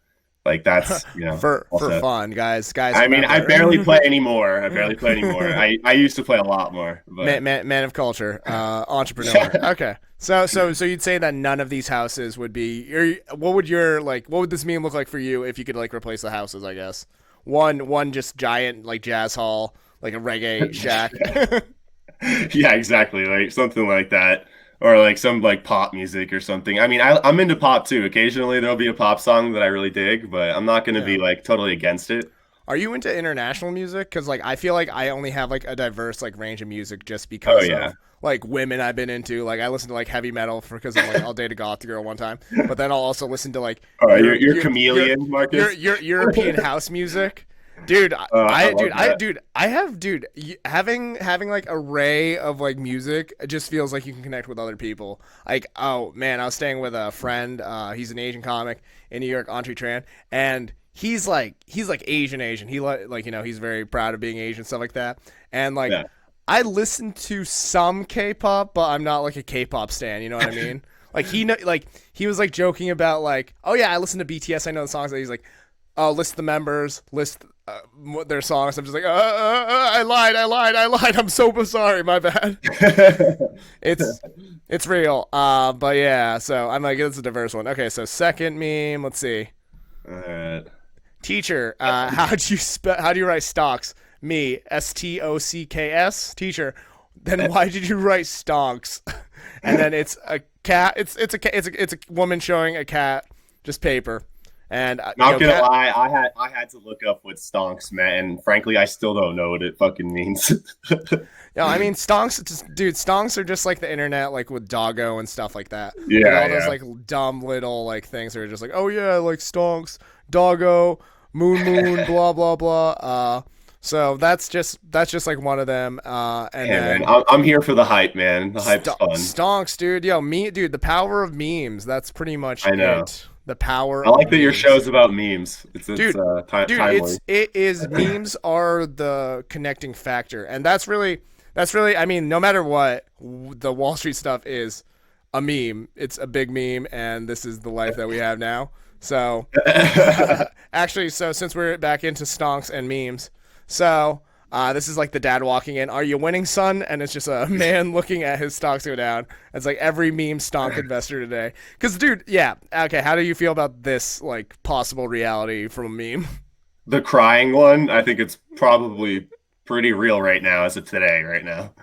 Speaker 2: like that's
Speaker 1: for fun, guys.
Speaker 2: I mean, I barely play anymore. I used to play a lot more. But...
Speaker 1: Man of culture, entrepreneur. Okay, so you'd say that none of these houses would be. What would this meme look like for you if you could like replace the houses? I guess one just giant like jazz hall, like a reggae shack.
Speaker 2: Yeah, exactly, like something like that. Or like some like pop music or something. I mean, I'm into pop too. Occasionally there'll be a pop song that I really dig, but I'm not going to be like totally against it.
Speaker 1: Are you into international music? Because like I feel like I only have like a diverse like range of music just because of like women I've been into. Like I listen to like heavy metal because I'm like I'll date a goth girl one time, but then I'll also listen to like
Speaker 2: you're chameleon, Marcus.
Speaker 1: Your European house music. Dude, having like array of like music just feels like you can connect with other people. Like, oh man, I was staying with a friend. He's an Asian comic in New York, Entree Tran, and he's like Asian. He he's very proud of being Asian, stuff like that. And like, I listen to some K-pop, but I'm not like a K-pop stan. You know what I mean? Like he was like joking about like, oh yeah, I listen to BTS. I know the songs. That he's like, oh, list the members, list their songs. I'm just like, I lied. I'm so sorry. My bad. It's real. But yeah. So I'm like, it's a diverse one. Okay. So second meme. Let's see.
Speaker 2: All right.
Speaker 1: Teacher. How do you write stocks? Me. STOCKS. Teacher. Then why did you write stonks? And then it's a cat. It's a woman showing a cat. Just paper. And
Speaker 2: not gonna lie, I had to look up what stonks meant, and frankly, I still don't know what it fucking means.
Speaker 1: Yeah, I mean, stonks are just like the internet, like with doggo and stuff like that.
Speaker 2: Yeah,
Speaker 1: like all those like dumb little like things that are just like, oh yeah, like stonks, doggo, moon, blah blah blah. So that's just like one of them.
Speaker 2: Man, I'm here for the hype, man. The hype's fun.
Speaker 1: Stonks, dude. The power of memes. That's pretty much
Speaker 2: I know.
Speaker 1: it. The power.
Speaker 2: I like that your show's about memes. It's timely.
Speaker 1: It is. Memes are the connecting factor, and that's really. I mean, no matter what, the Wall Street stuff is a meme. It's a big meme, and this is the life that we have now. So, actually, since we're back into stonks and memes, this is like the dad walking in. Are you winning, son? And it's just a man looking at his stocks go down. It's like every meme stonk investor today. Because, dude, yeah. Okay, how do you feel about this like possible reality from a meme?
Speaker 2: The crying one, I think it's probably pretty real right now as of today, right now.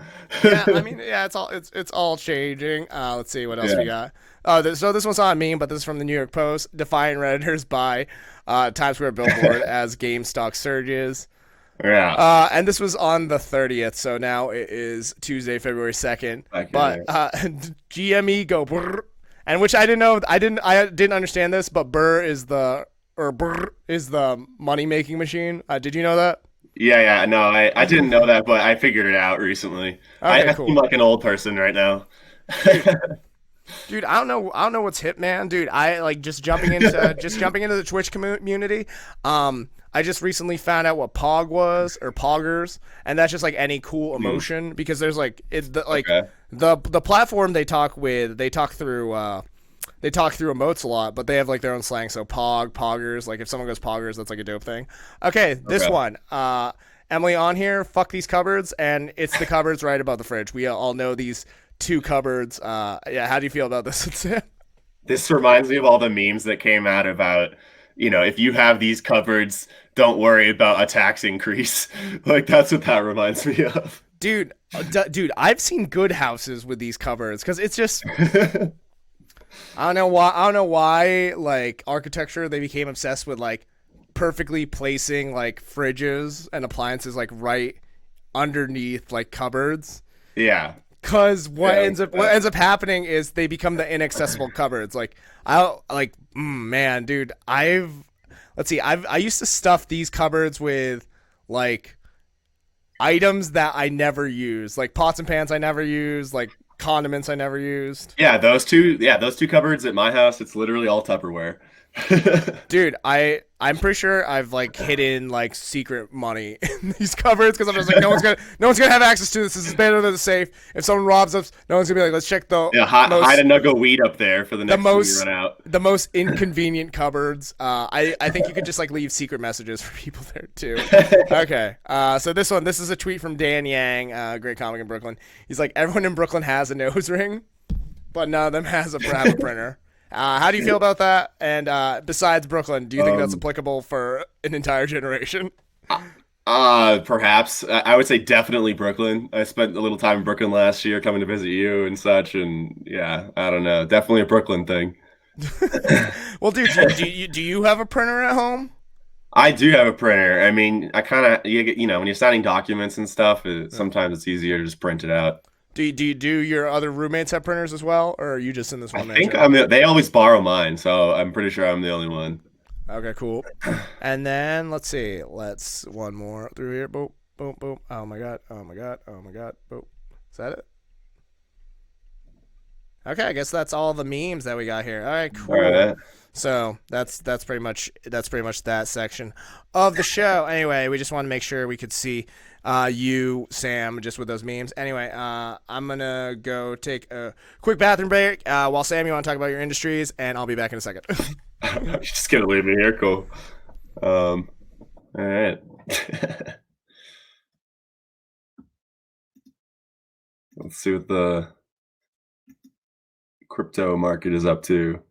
Speaker 1: Yeah, I mean, yeah, it's all changing. Let's see what else we
Speaker 2: Yeah.
Speaker 1: got. So this one's not me, but this is from the New York Post. Defiant Redditors buy Times Square billboard as game stock surges.
Speaker 2: Yeah.
Speaker 1: And this was on the 30th, so now it is Tuesday, February 2nd. But
Speaker 2: Okay.
Speaker 1: GME go brr, and which I didn't know. I didn't understand this, but brr is the money making machine. Did you know that?
Speaker 2: Yeah, yeah. No, I didn't know that, but I figured it out recently.
Speaker 1: Okay,
Speaker 2: I seem
Speaker 1: cool.
Speaker 2: like an old person right now.
Speaker 1: Dude, Dude, I don't know what's hip, man. Dude, I like just jumping into the Twitch community. I just recently found out what Pog was or Poggers, and that's just like any cool
Speaker 2: Hmm.
Speaker 1: emotion because there's like
Speaker 2: Okay.
Speaker 1: the platform they talk through emotes a lot, but they have like their own slang. So Poggers. Like if someone goes Poggers, that's like a dope thing. Okay, this
Speaker 2: Okay.
Speaker 1: one. Emily on here. Fuck these cupboards, and it's the cupboards right above the fridge. We all know these two cupboards. Yeah, how do you feel about this?
Speaker 2: This reminds me of all the memes that came out about, if you have these cupboards, don't worry about a tax increase. Like that's what that reminds me of.
Speaker 1: Dude, I've seen good houses with these cupboards because it's just I don't know why. I don't know why. Like architecture, they became obsessed with like perfectly placing like fridges and appliances like right underneath like cupboards.
Speaker 2: Yeah.
Speaker 1: Cause what
Speaker 2: Yeah.
Speaker 1: ends up what ends up happening is they become the inaccessible cupboards. Like man, dude, I used to stuff these cupboards with like items that I never use, like pots and pans I never used, like condiments I never used.
Speaker 2: Yeah, those two cupboards at my house, it's literally all Tupperware.
Speaker 1: Dude, I'm pretty sure I've like hidden like secret money in these cupboards because I'm just like no one's gonna have access to this. This is better than the safe. If someone robs us, no one's gonna be like, let's check the
Speaker 2: Yeah, hide a
Speaker 1: most
Speaker 2: nug of weed up there for the
Speaker 1: the
Speaker 2: next time you
Speaker 1: most
Speaker 2: run out.
Speaker 1: the most inconvenient cupboards. I think you could just like leave secret messages for people there too. Okay. So this is a tweet from Dan Yang, great comic in Brooklyn. He's like, everyone in Brooklyn has a nose ring, but none of them have a printer. How do you feel about that? And besides Brooklyn, do you think that's
Speaker 2: Um,
Speaker 1: applicable for an entire generation?
Speaker 2: Perhaps I would say definitely Brooklyn. I spent a little time in Brooklyn last year, coming to visit you and such, and yeah, I don't know, definitely a Brooklyn thing.
Speaker 1: Well, dude, do you have a printer at home?
Speaker 2: I do have a printer. I mean, I kind of when you're signing documents and stuff, sometimes it's easier to just print it out.
Speaker 1: Do your other roommates have printers as well, or are you just in this
Speaker 2: I
Speaker 1: one man
Speaker 2: think
Speaker 1: show?
Speaker 2: they always borrow mine, so I'm pretty sure I'm the only one.
Speaker 1: Okay, cool. And then let's see. Let's one more through here. Boom, boom, boom. Oh my god. Oh my god. Oh my god. Boom. Is that it? Okay, I guess that's all the memes that we got here. All right,
Speaker 2: All right.
Speaker 1: cool. So that's pretty much that section of the show. Anyway, we just want to make sure we could see you, Sam, just with those memes. Anyway, I'm gonna go take a quick bathroom break. While Sam, you want to talk about your industries, and I'll be back in a second.
Speaker 2: You're just gonna leave me here, cool. All right. Let's see what the crypto market is up to.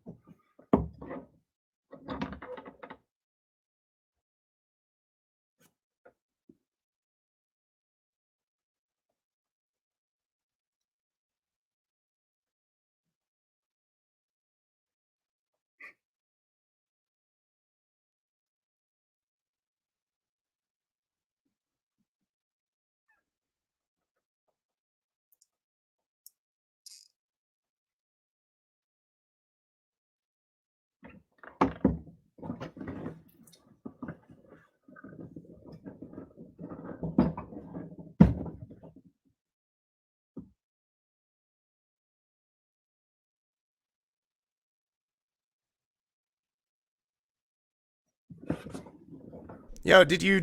Speaker 1: Yo, did you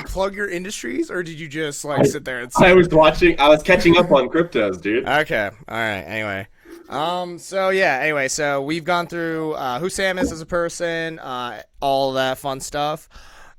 Speaker 1: plug your industries, or did you just like
Speaker 2: I,
Speaker 1: sit there and
Speaker 2: I
Speaker 1: say?
Speaker 2: was watching. I was catching up on cryptos, dude.
Speaker 1: Okay. All right. Anyway. So yeah. Anyway. So we've gone through who Sam is as a person, all that fun stuff.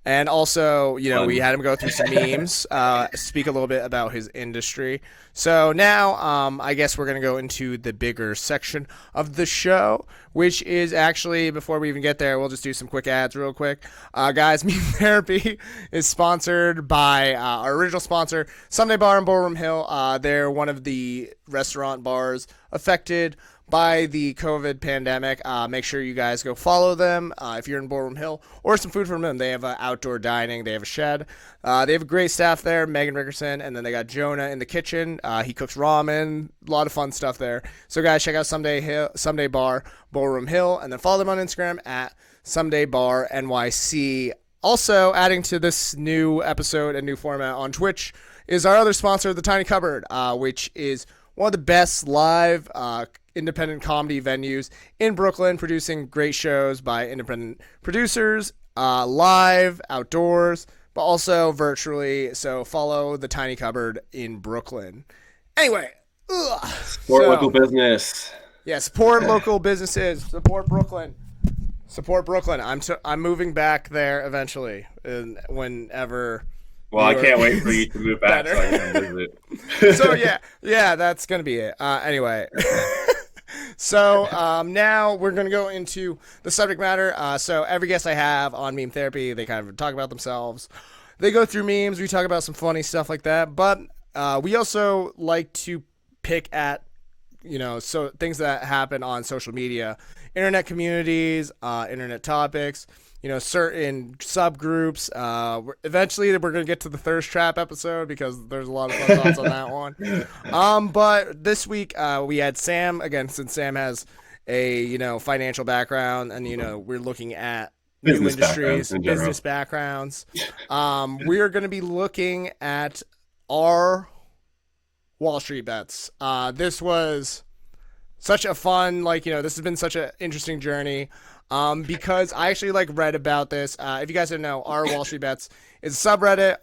Speaker 1: And also, we
Speaker 2: Fun.
Speaker 1: had him go through some memes, speak a little bit about his industry. So now, I guess we're going to go into the bigger section of the show, which is actually, before we even get there, we'll just do some quick ads real quick. Guys, Meme Therapy is sponsored by our original sponsor, Sunday Bar in Ballroom Hill. They're one of the restaurant bars affected by the COVID pandemic. Make sure you guys go follow them if you're in Ballroom Hill, or some food from them. They have outdoor dining. They have a shed. They have a great staff there, Megan Rickerson, and then they got Jonah in the kitchen. He cooks ramen. A lot of fun stuff there. So guys, check out Someday Bar Ballroom Hill, and then follow them on Instagram at Someday Bar NYC. Also, adding to this new episode and new format on Twitch is our other sponsor, The Tiny Cupboard, which is one of the best live independent comedy venues in Brooklyn, producing great shows by independent producers, live, outdoors, but also virtually. So follow The Tiny Cupboard in Brooklyn. Anyway,
Speaker 2: Support local business.
Speaker 1: Yeah, support local businesses. Support Brooklyn. Support Brooklyn. I'm moving back there eventually, whenever.
Speaker 2: Well, I can't wait for you to move back so I can visit.
Speaker 1: So yeah, that's gonna be it. Anyway, so now we're gonna go into the subject matter. So every guest I have on Meme Therapy, they kind of talk about themselves. They go through memes. We talk about some funny stuff like that, but we also like to pick at so things that happen on social media, internet communities, internet topics. Certain subgroups. Eventually, we're going to get to the thirst trap episode because there's a lot of fun thoughts on that one. But this week, we had Sam, again, since Sam has a, financial background and, we're looking at new industries, business backgrounds. We are going to be looking at our Wall Street bets. This was such a fun, this has been such an interesting journey. Because I actually read about this. If you guys don't know, our Wall Street Bets is a subreddit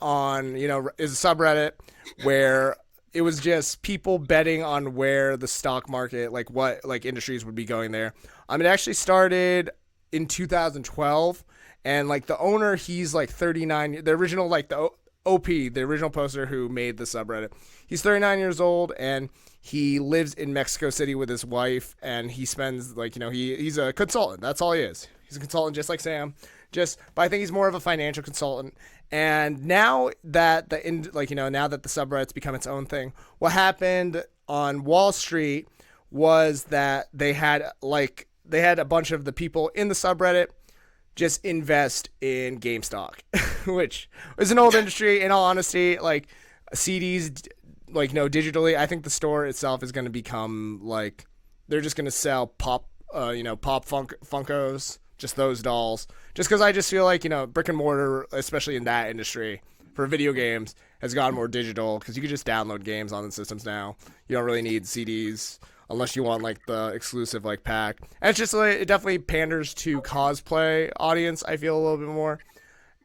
Speaker 1: where it was just people betting on where the stock market, what industries would be going there. It actually started in 2012, and the owner, he's 39. The original the OP, the original poster who made the subreddit, he's 39 years old, and he lives in Mexico City with his wife, and he spends he's a consultant. That's all he is. He's a consultant, just like Sam. But I think he's more of a financial consultant. And now that now that the subreddit's become its own thing, what happened on Wall Street was that they had a bunch of the people in the subreddit just invest in GameStop, which is an old industry. In all honesty, CDs. Digitally, I think the store itself is going to become they're just going to sell pop Funkos, just those dolls. Just because I just feel brick and mortar, especially in that industry for video games, has gone more digital because you can just download games on the systems now. You don't really need CDs unless you want the exclusive pack. And it's just it definitely panders to cosplay audience, I feel, a little bit more.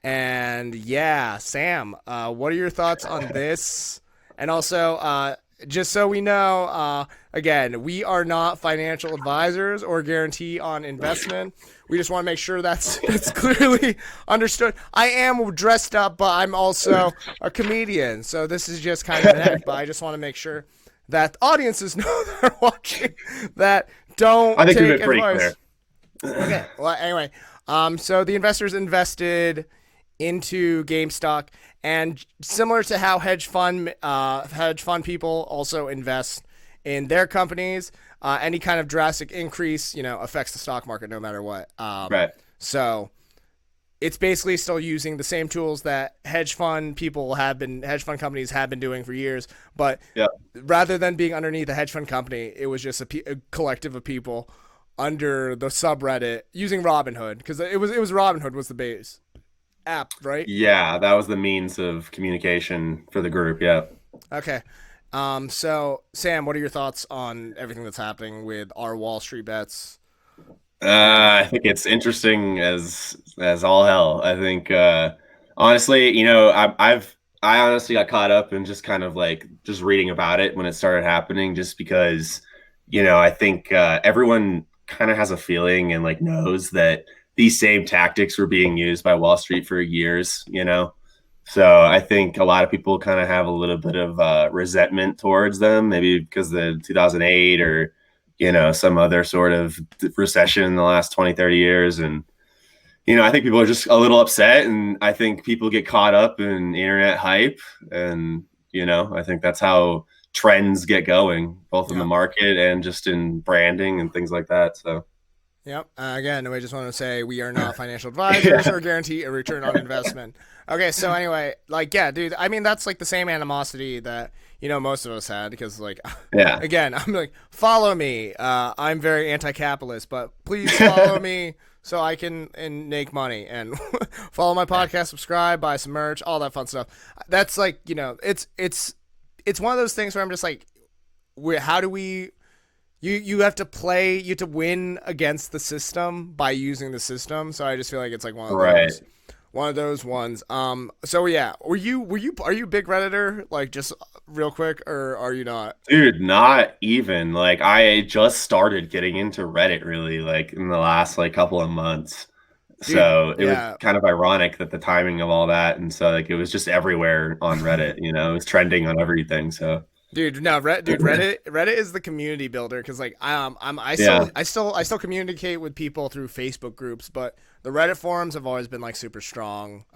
Speaker 1: And yeah, Sam, what are your thoughts on this? And also, just so we know, again, we are not financial advisors or guarantee on investment. We just want to make sure that's clearly understood. I am dressed up, but I'm also a comedian, so this is just kind of an act. But I just want to make sure that audiences know they're watching that don't
Speaker 2: I think
Speaker 1: take
Speaker 2: you've been pretty
Speaker 1: advice.
Speaker 2: clear.
Speaker 1: Okay. Well, anyway, so the investors invested into GameStop, and similar to how hedge fund people also invest in their companies, any kind of drastic increase, affects the stock market no matter what.
Speaker 2: Right.
Speaker 1: So it's basically still using the same tools that hedge fund companies have been doing for years. But rather than being underneath a hedge fund company, it was just a collective of people under the subreddit using Robinhood, because it was Robinhood was the base app, right?
Speaker 2: Yeah, that was the means of communication for the group. Yeah.
Speaker 1: Okay. So Sam, what are your thoughts on everything that's happening with our Wall Street bets?
Speaker 2: I think it's interesting as all hell. I think honestly, I honestly got caught up in just kind of just reading about it when it started happening, just because I think everyone kind of has a feeling and knows that these same tactics were being used by Wall Street for years, you know. So I think a lot of people kind of have a little bit of resentment towards them, maybe because of the 2008 or, you know, some other sort of recession in the last 20, 30 years. And, you know, I think people are just a little upset, and I think people get caught up in internet hype. And, you know, I think that's how trends get going, both in the market and just in branding and things like that. So.
Speaker 1: Yep. Again, we just want to say we are not financial advisors or guarantee a return on investment. Okay, so anyway, like, yeah, dude, I mean, that's like the same animosity that, you know, most of us had because, like, again, I'm like, follow me. I'm very anti-capitalist, but please follow me so I can and make money and follow my podcast, subscribe, buy some merch, all that fun stuff. That's like, you know, it's one of those things where I'm just like, how do we? You have to play, you have to win against the system by using the system. So I just feel like it's like one of those ones. So yeah, are you a big Redditor? Like, just real quick, or are you not?
Speaker 2: Dude, not even. Like, I just started getting into Reddit really, like, in the last like couple of months. Dude, so it was kind of ironic that the timing of all that, and so like it was just everywhere on Reddit. You know, it was trending on everything. So.
Speaker 1: Dude, no, Reddit is the community builder because like I still communicate with people through Facebook groups, but the Reddit forums have always been like super strong.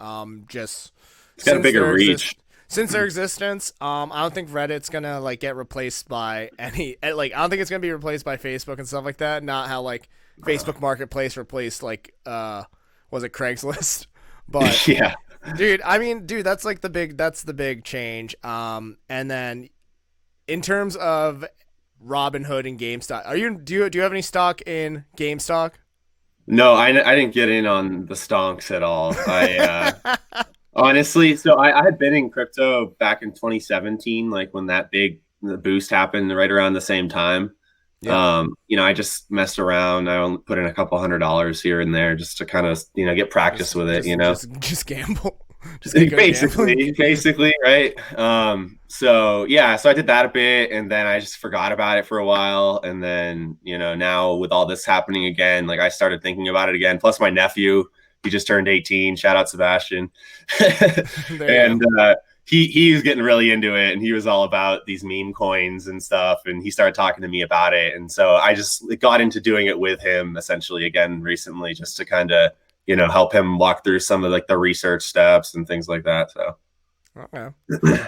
Speaker 1: Just
Speaker 2: it's got a bigger reach
Speaker 1: since their existence. I don't think Reddit's gonna like get replaced by any like I don't think it's gonna be replaced by Facebook and stuff like that. Not how like Facebook Marketplace replaced like was it Craigslist? But
Speaker 2: yeah,
Speaker 1: dude, I mean, dude, that's the big change. And then. In terms of Robinhood and GameStop, do you have any stock in GameStop?
Speaker 2: No, I didn't get in on the stonks at all. I honestly, so I had been in crypto back in 2017, like when that big boost happened right around the same time. Yeah. You know, I just messed around. I only put in a couple $100 here and there just to kind of, you know, get practice with it, you know.
Speaker 1: Just gamble.
Speaker 2: Just basically, right? So yeah, so I did that a bit, and then I just forgot about it for a while, and then, you know, now with all this happening again, like I started thinking about it again. Plus my nephew, he just turned 18. Shout out Sebastian. And he was getting really into it, and he was all about these meme coins and stuff, and he started talking to me about it, and so I just got into doing it with him essentially again recently, just to kind of, you know, help him walk through some of like the research steps and things like that. So.
Speaker 1: Okay.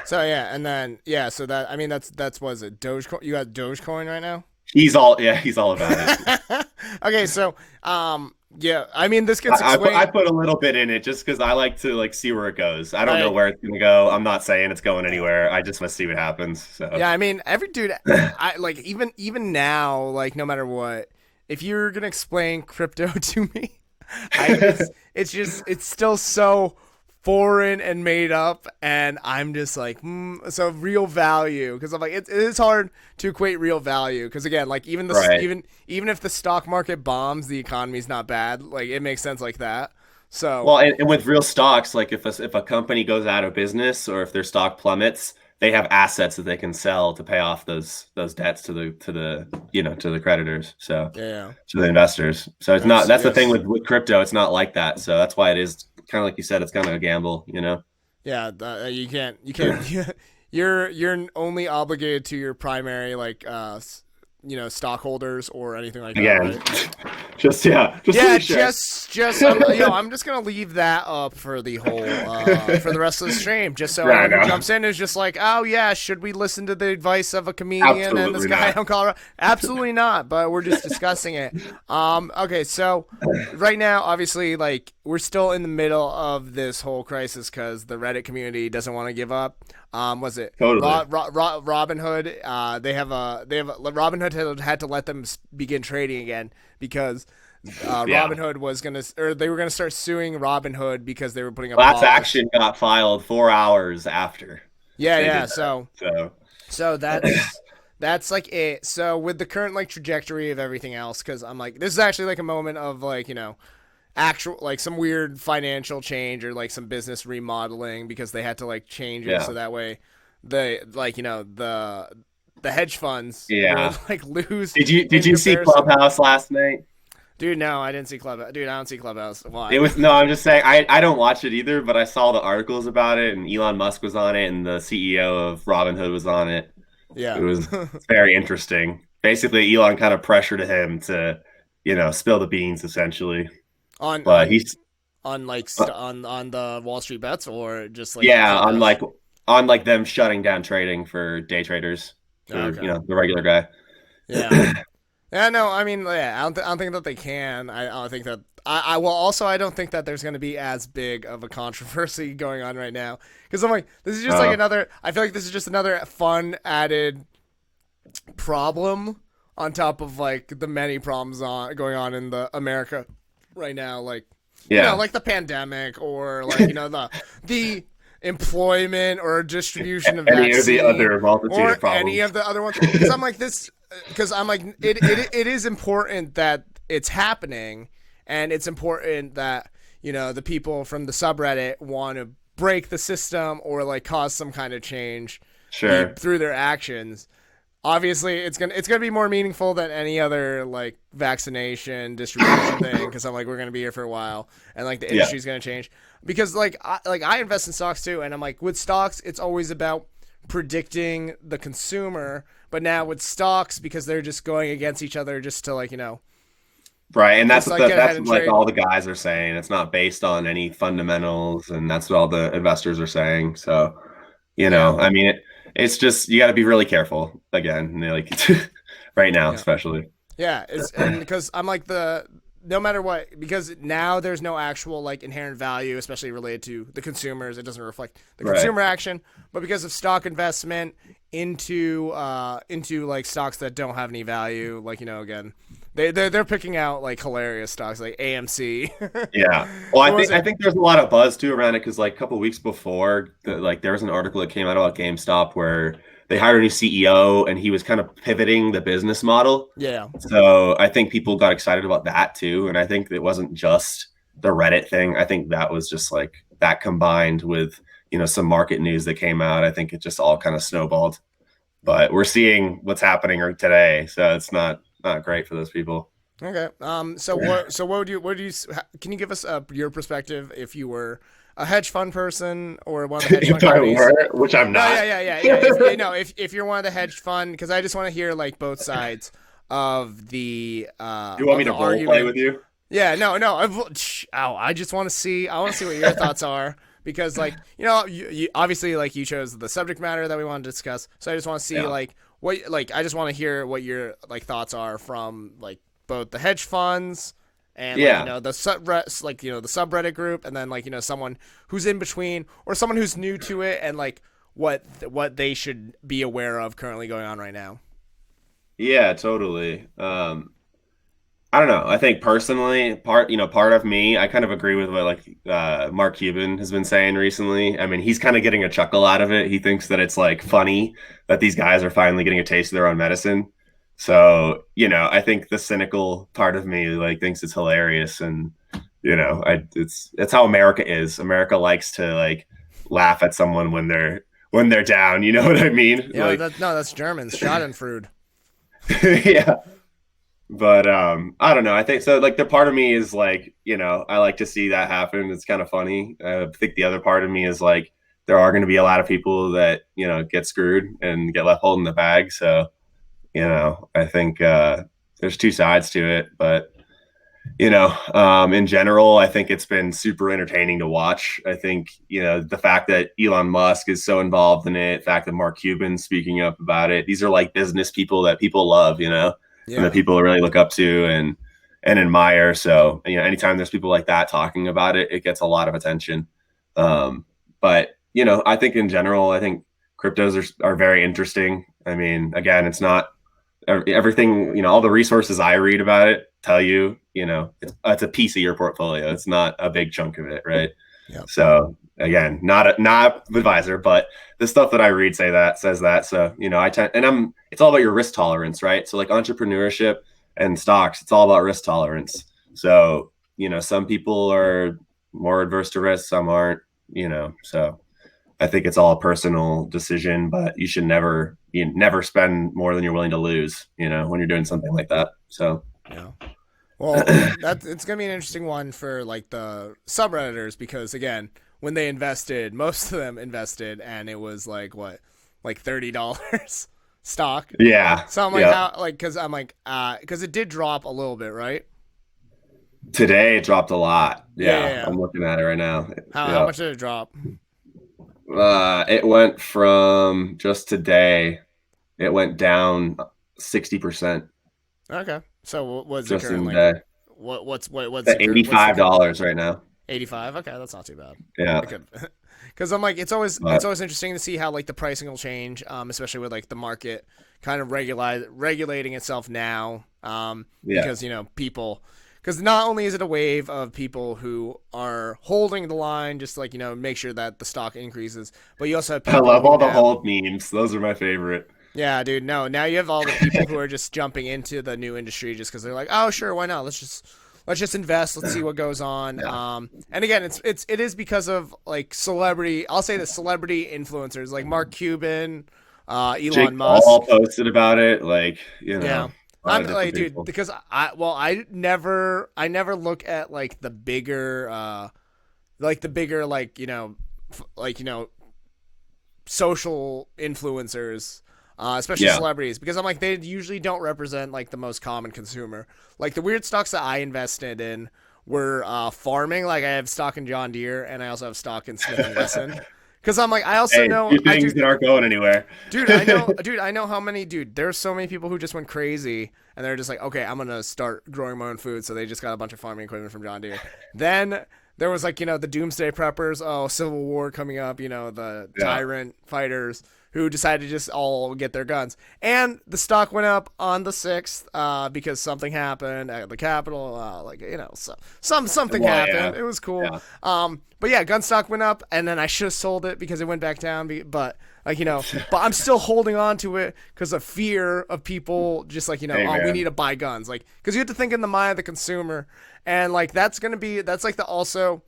Speaker 1: So yeah, and then so that, I mean, that's was it Dogecoin? You got Dogecoin right now?
Speaker 2: He's all about it.
Speaker 1: Okay, so yeah, I mean, this gets explained.
Speaker 2: I put a little bit in it just because I like to like see where it goes. I don't know where it's gonna go. I'm not saying it's going anywhere. I just must see what happens. So
Speaker 1: yeah, I mean, every dude, I like even now, like no matter what, if you're gonna explain crypto to me, it's still so foreign and made up, and I'm just like, so real value, because I'm like, it is hard to equate real value, because again, like even if the stock market bombs, the economy's not bad, like it makes sense like that. So
Speaker 2: well, and with real stocks, like if a company goes out of business or if their stock plummets, they have assets that they can sell to pay off those debts to the creditors. So to the investors. So it's not, that's the thing with crypto. It's not like that. So that's why it is kind of like you said, it's kind of a gamble, you know?
Speaker 1: Yeah. You can't, you're only obligated to your primary, like, stockholders or anything like that.
Speaker 2: Yeah.
Speaker 1: Right?
Speaker 2: Just
Speaker 1: I'm just gonna leave that up for the whole for the rest of the stream, just so everyone who jumps in is just like, oh yeah, should we listen to the advice of a comedian and this guy from Colorado? Absolutely not, but we're just discussing it. Okay, so right now, obviously, like we're still in the middle of this whole crisis because the Reddit community doesn't want to give up. Was it
Speaker 2: totally.
Speaker 1: Robinhood? Robinhood had to let them begin trading again because Robinhood was they were gonna start suing Robinhood because they were putting up
Speaker 2: class action got filed 4 hours after.
Speaker 1: Yeah. So that's like it. So with the current like trajectory of everything else, because I'm like, this is actually like a moment of like, you know, actual like some weird financial change or like some business remodeling because they had to like change it so that way the like, you know, the hedge funds would like lose.
Speaker 2: Did you see Clubhouse last night?
Speaker 1: Dude, no, I didn't see Clubhouse. Dude, I don't see Clubhouse.
Speaker 2: It
Speaker 1: Why?
Speaker 2: was no, I'm just saying I don't watch it either, but I saw the articles about it, and Elon Musk was on it, and the CEO of Robinhood was on it. It
Speaker 1: Yeah.
Speaker 2: was very interesting. Basically, Elon kind of pressured him to, spill the beans essentially.
Speaker 1: on
Speaker 2: But
Speaker 1: on
Speaker 2: he's
Speaker 1: on like on the Wall Street bets or just like
Speaker 2: yeah,
Speaker 1: Clubhouse.
Speaker 2: on like them shutting down trading for day traders,
Speaker 1: Oh,
Speaker 2: for
Speaker 1: okay.
Speaker 2: the regular guy.
Speaker 1: Yeah. Yeah, no, I mean, yeah, I don't think that they can. I don't think that. Well, also, I don't think that there's going to be as big of a controversy going on right now because I'm like, this is just like
Speaker 2: Oh,
Speaker 1: another. I feel like this is just another fun added problem on top of like the many problems going on in the America right now, like
Speaker 2: yeah.
Speaker 1: like the pandemic or like the employment or distribution of
Speaker 2: Any of the
Speaker 1: vaccine
Speaker 2: other multitude
Speaker 1: or
Speaker 2: of
Speaker 1: any
Speaker 2: problems.
Speaker 1: of the other ones because I'm like this because I'm like it is important that it's happening and it's important that the people from the subreddit want to break the system or like cause some kind of change
Speaker 2: Sure.
Speaker 1: through their actions. Obviously it's gonna be more meaningful than any other like vaccination distribution thing because I'm like we're gonna be here for a while and like the
Speaker 2: Yeah.
Speaker 1: industry's gonna change because I invest in stocks too and I'm like with stocks it's always about predicting the consumer but now with stocks because they're just going against each other just to like
Speaker 2: Right. And
Speaker 1: just like get ahead
Speaker 2: that's
Speaker 1: and
Speaker 2: what like
Speaker 1: trade.
Speaker 2: all the guys are saying. It's not based on any fundamentals, and that's what all the investors are saying. So,
Speaker 1: Yeah,
Speaker 2: I mean it's just you got to be really careful again, like right now
Speaker 1: yeah.
Speaker 2: especially.
Speaker 1: Yeah, it's and because I'm like the no matter what because now there's no actual like inherent value, especially related to the consumers. It doesn't reflect the
Speaker 2: Right.
Speaker 1: consumer action, but because of stock investment into like stocks that don't have any value, like again, they're picking out like hilarious stocks like AMC.
Speaker 2: Yeah. Well,
Speaker 1: What was
Speaker 2: I
Speaker 1: it?
Speaker 2: think there's a lot of buzz too around it because like a couple of weeks before, like there was an article that came out about GameStop where they hired a new CEO and he was kind of pivoting the business model.
Speaker 1: Yeah,
Speaker 2: So I think people got excited about that too, and I think it wasn't just the Reddit thing. I think that was just like that combined with some market news that came out. I think it just all kind of snowballed. But we're seeing what's happening today, so it's not great for those people.
Speaker 1: okay. So what would you can you give us your perspective if you were a hedge fund person or one of the hedge fund
Speaker 2: If I
Speaker 1: companies?
Speaker 2: were, which I'm
Speaker 1: No, yeah,
Speaker 2: not.
Speaker 1: yeah, yeah, yeah. If you're one of the hedge fund, because I just want to hear like both sides
Speaker 2: You want me
Speaker 1: of
Speaker 2: to
Speaker 1: the
Speaker 2: role play
Speaker 1: argument.
Speaker 2: with you?
Speaker 1: Yeah, no, no. I just want to see. I want to see what your thoughts are because like you obviously like you chose the subject matter that we want to discuss. So I just want to see
Speaker 2: Yeah.
Speaker 1: like what like I just want to hear what your like thoughts are from like both the hedge funds and like
Speaker 2: Yeah.
Speaker 1: the the subreddit group and then like someone who's in between or someone who's new to it and like what they should be aware of currently going on right now.
Speaker 2: Yeah, totally. I don't know. I think personally, part of me, I kind of agree with what like Mark Cuban has been saying recently. I mean, he's kind of getting a chuckle out of it. He thinks that it's like funny that these guys are finally getting a taste of their own medicine. So, I think the cynical part of me like thinks it's hilarious, and it's how America is. America likes to like laugh at someone when they're down. You know what I mean?
Speaker 1: Yeah,
Speaker 2: Like,
Speaker 1: that no, that's Germans. Schadenfreude.
Speaker 2: yeah. But I don't know. I think so. Like the part of me is like, I like to see that happen. It's kind of funny. I think the other part of me is like, there are going to be a lot of people that get screwed and get left holding the bag. So I think there's two sides to it. But in general, I think it's been super entertaining to watch. I think the fact that Elon Musk is so involved in it, the fact that Mark Cuban's speaking up about it. These are like business people that people love. And that
Speaker 1: Yeah.
Speaker 2: people really look up to and admire. So anytime there's people like that talking about it, it gets a lot of attention. But I think in general, I think cryptos are very interesting. I mean, again, it's not everything. All the resources I read about it tell you, it's a piece of your portfolio. It's not a big chunk of it, right?
Speaker 1: Yeah.
Speaker 2: So again, not advisor, but the stuff that I read says that. So I tend and it's all about your risk tolerance, right? So like entrepreneurship and stocks, it's all about risk tolerance. So some people are more adverse to risk, some aren't. So I think it's all a personal decision, but you never spend more than you're willing to lose. When you're doing something like that. So
Speaker 1: Yeah. Well, it's gonna be an interesting one for like the subredditors because again, when they invested, most of them invested, and it was like what, like $30 stock.
Speaker 2: Yeah.
Speaker 1: So I'm like,
Speaker 2: Yeah.
Speaker 1: how, like, because it did drop a little bit, right?
Speaker 2: Today it dropped a lot.
Speaker 1: Yeah, yeah,
Speaker 2: Yeah,
Speaker 1: yeah.
Speaker 2: I'm looking at it right now.
Speaker 1: How
Speaker 2: Yeah.
Speaker 1: much did it drop?
Speaker 2: It went from just today, it went down 60%
Speaker 1: Okay. So what's the
Speaker 2: just in
Speaker 1: current
Speaker 2: a
Speaker 1: like?
Speaker 2: day.
Speaker 1: What's
Speaker 2: At
Speaker 1: the current? What's the
Speaker 2: $85 right now.
Speaker 1: 85? Okay, that's not too bad.
Speaker 2: Yeah.
Speaker 1: I could, because I'm like, it's
Speaker 2: But
Speaker 1: always interesting to see how like the pricing will change, especially with like the market kind of regulating itself now,
Speaker 2: yeah.
Speaker 1: because people, because not only is it a wave of people who are holding the line, just like make sure that the stock increases, but you also have
Speaker 2: I
Speaker 1: people
Speaker 2: love
Speaker 1: who
Speaker 2: all the
Speaker 1: now,
Speaker 2: hold memes. Those are my favorite.
Speaker 1: yeah, dude, no, now you have all the people who are just jumping into the new industry just because they're like, oh, sure, why not? Let's just invest. Let's see what goes on.
Speaker 2: Yeah.
Speaker 1: And again, it is because of like celebrity. I'll say the celebrity influencers like Mark Cuban,
Speaker 2: Jake
Speaker 1: Elon
Speaker 2: Paul
Speaker 1: Musk.
Speaker 2: posted about it,
Speaker 1: Yeah,
Speaker 2: a lot
Speaker 1: I'm
Speaker 2: of
Speaker 1: like,
Speaker 2: different
Speaker 1: dude,
Speaker 2: people.
Speaker 1: because I never look at like the bigger, like social influencers, especially
Speaker 2: Yeah.
Speaker 1: celebrities, because I'm like they usually don't represent like the most common consumer. Like the weird stocks that I invested in were farming. Like I have stock in John Deere, and I also have stock in Smith and Wesson. Because I'm like I also
Speaker 2: Hey,
Speaker 1: know
Speaker 2: two things that aren't going anywhere.
Speaker 1: dude, I know how many there's so many people who just went crazy and they're just like, okay, I'm gonna start growing my own food, so they just got a bunch of farming equipment from John Deere. Then there was like, the doomsday preppers, oh, Civil War coming up, the
Speaker 2: Yeah.
Speaker 1: tyrant fighters who decided to just all get their guns. And the stock went up on the 6th, because something happened at the Capitol, something
Speaker 2: Well, yeah.
Speaker 1: happened. It was cool.
Speaker 2: Yeah.
Speaker 1: But yeah, gun stock went up, and then I should have sold it because it went back down. But but I'm still holding on to it because of fear of people just like
Speaker 2: Hey,
Speaker 1: oh, we
Speaker 2: man.
Speaker 1: need to buy guns, like because you have to think in the mind of the consumer, and like that's like the also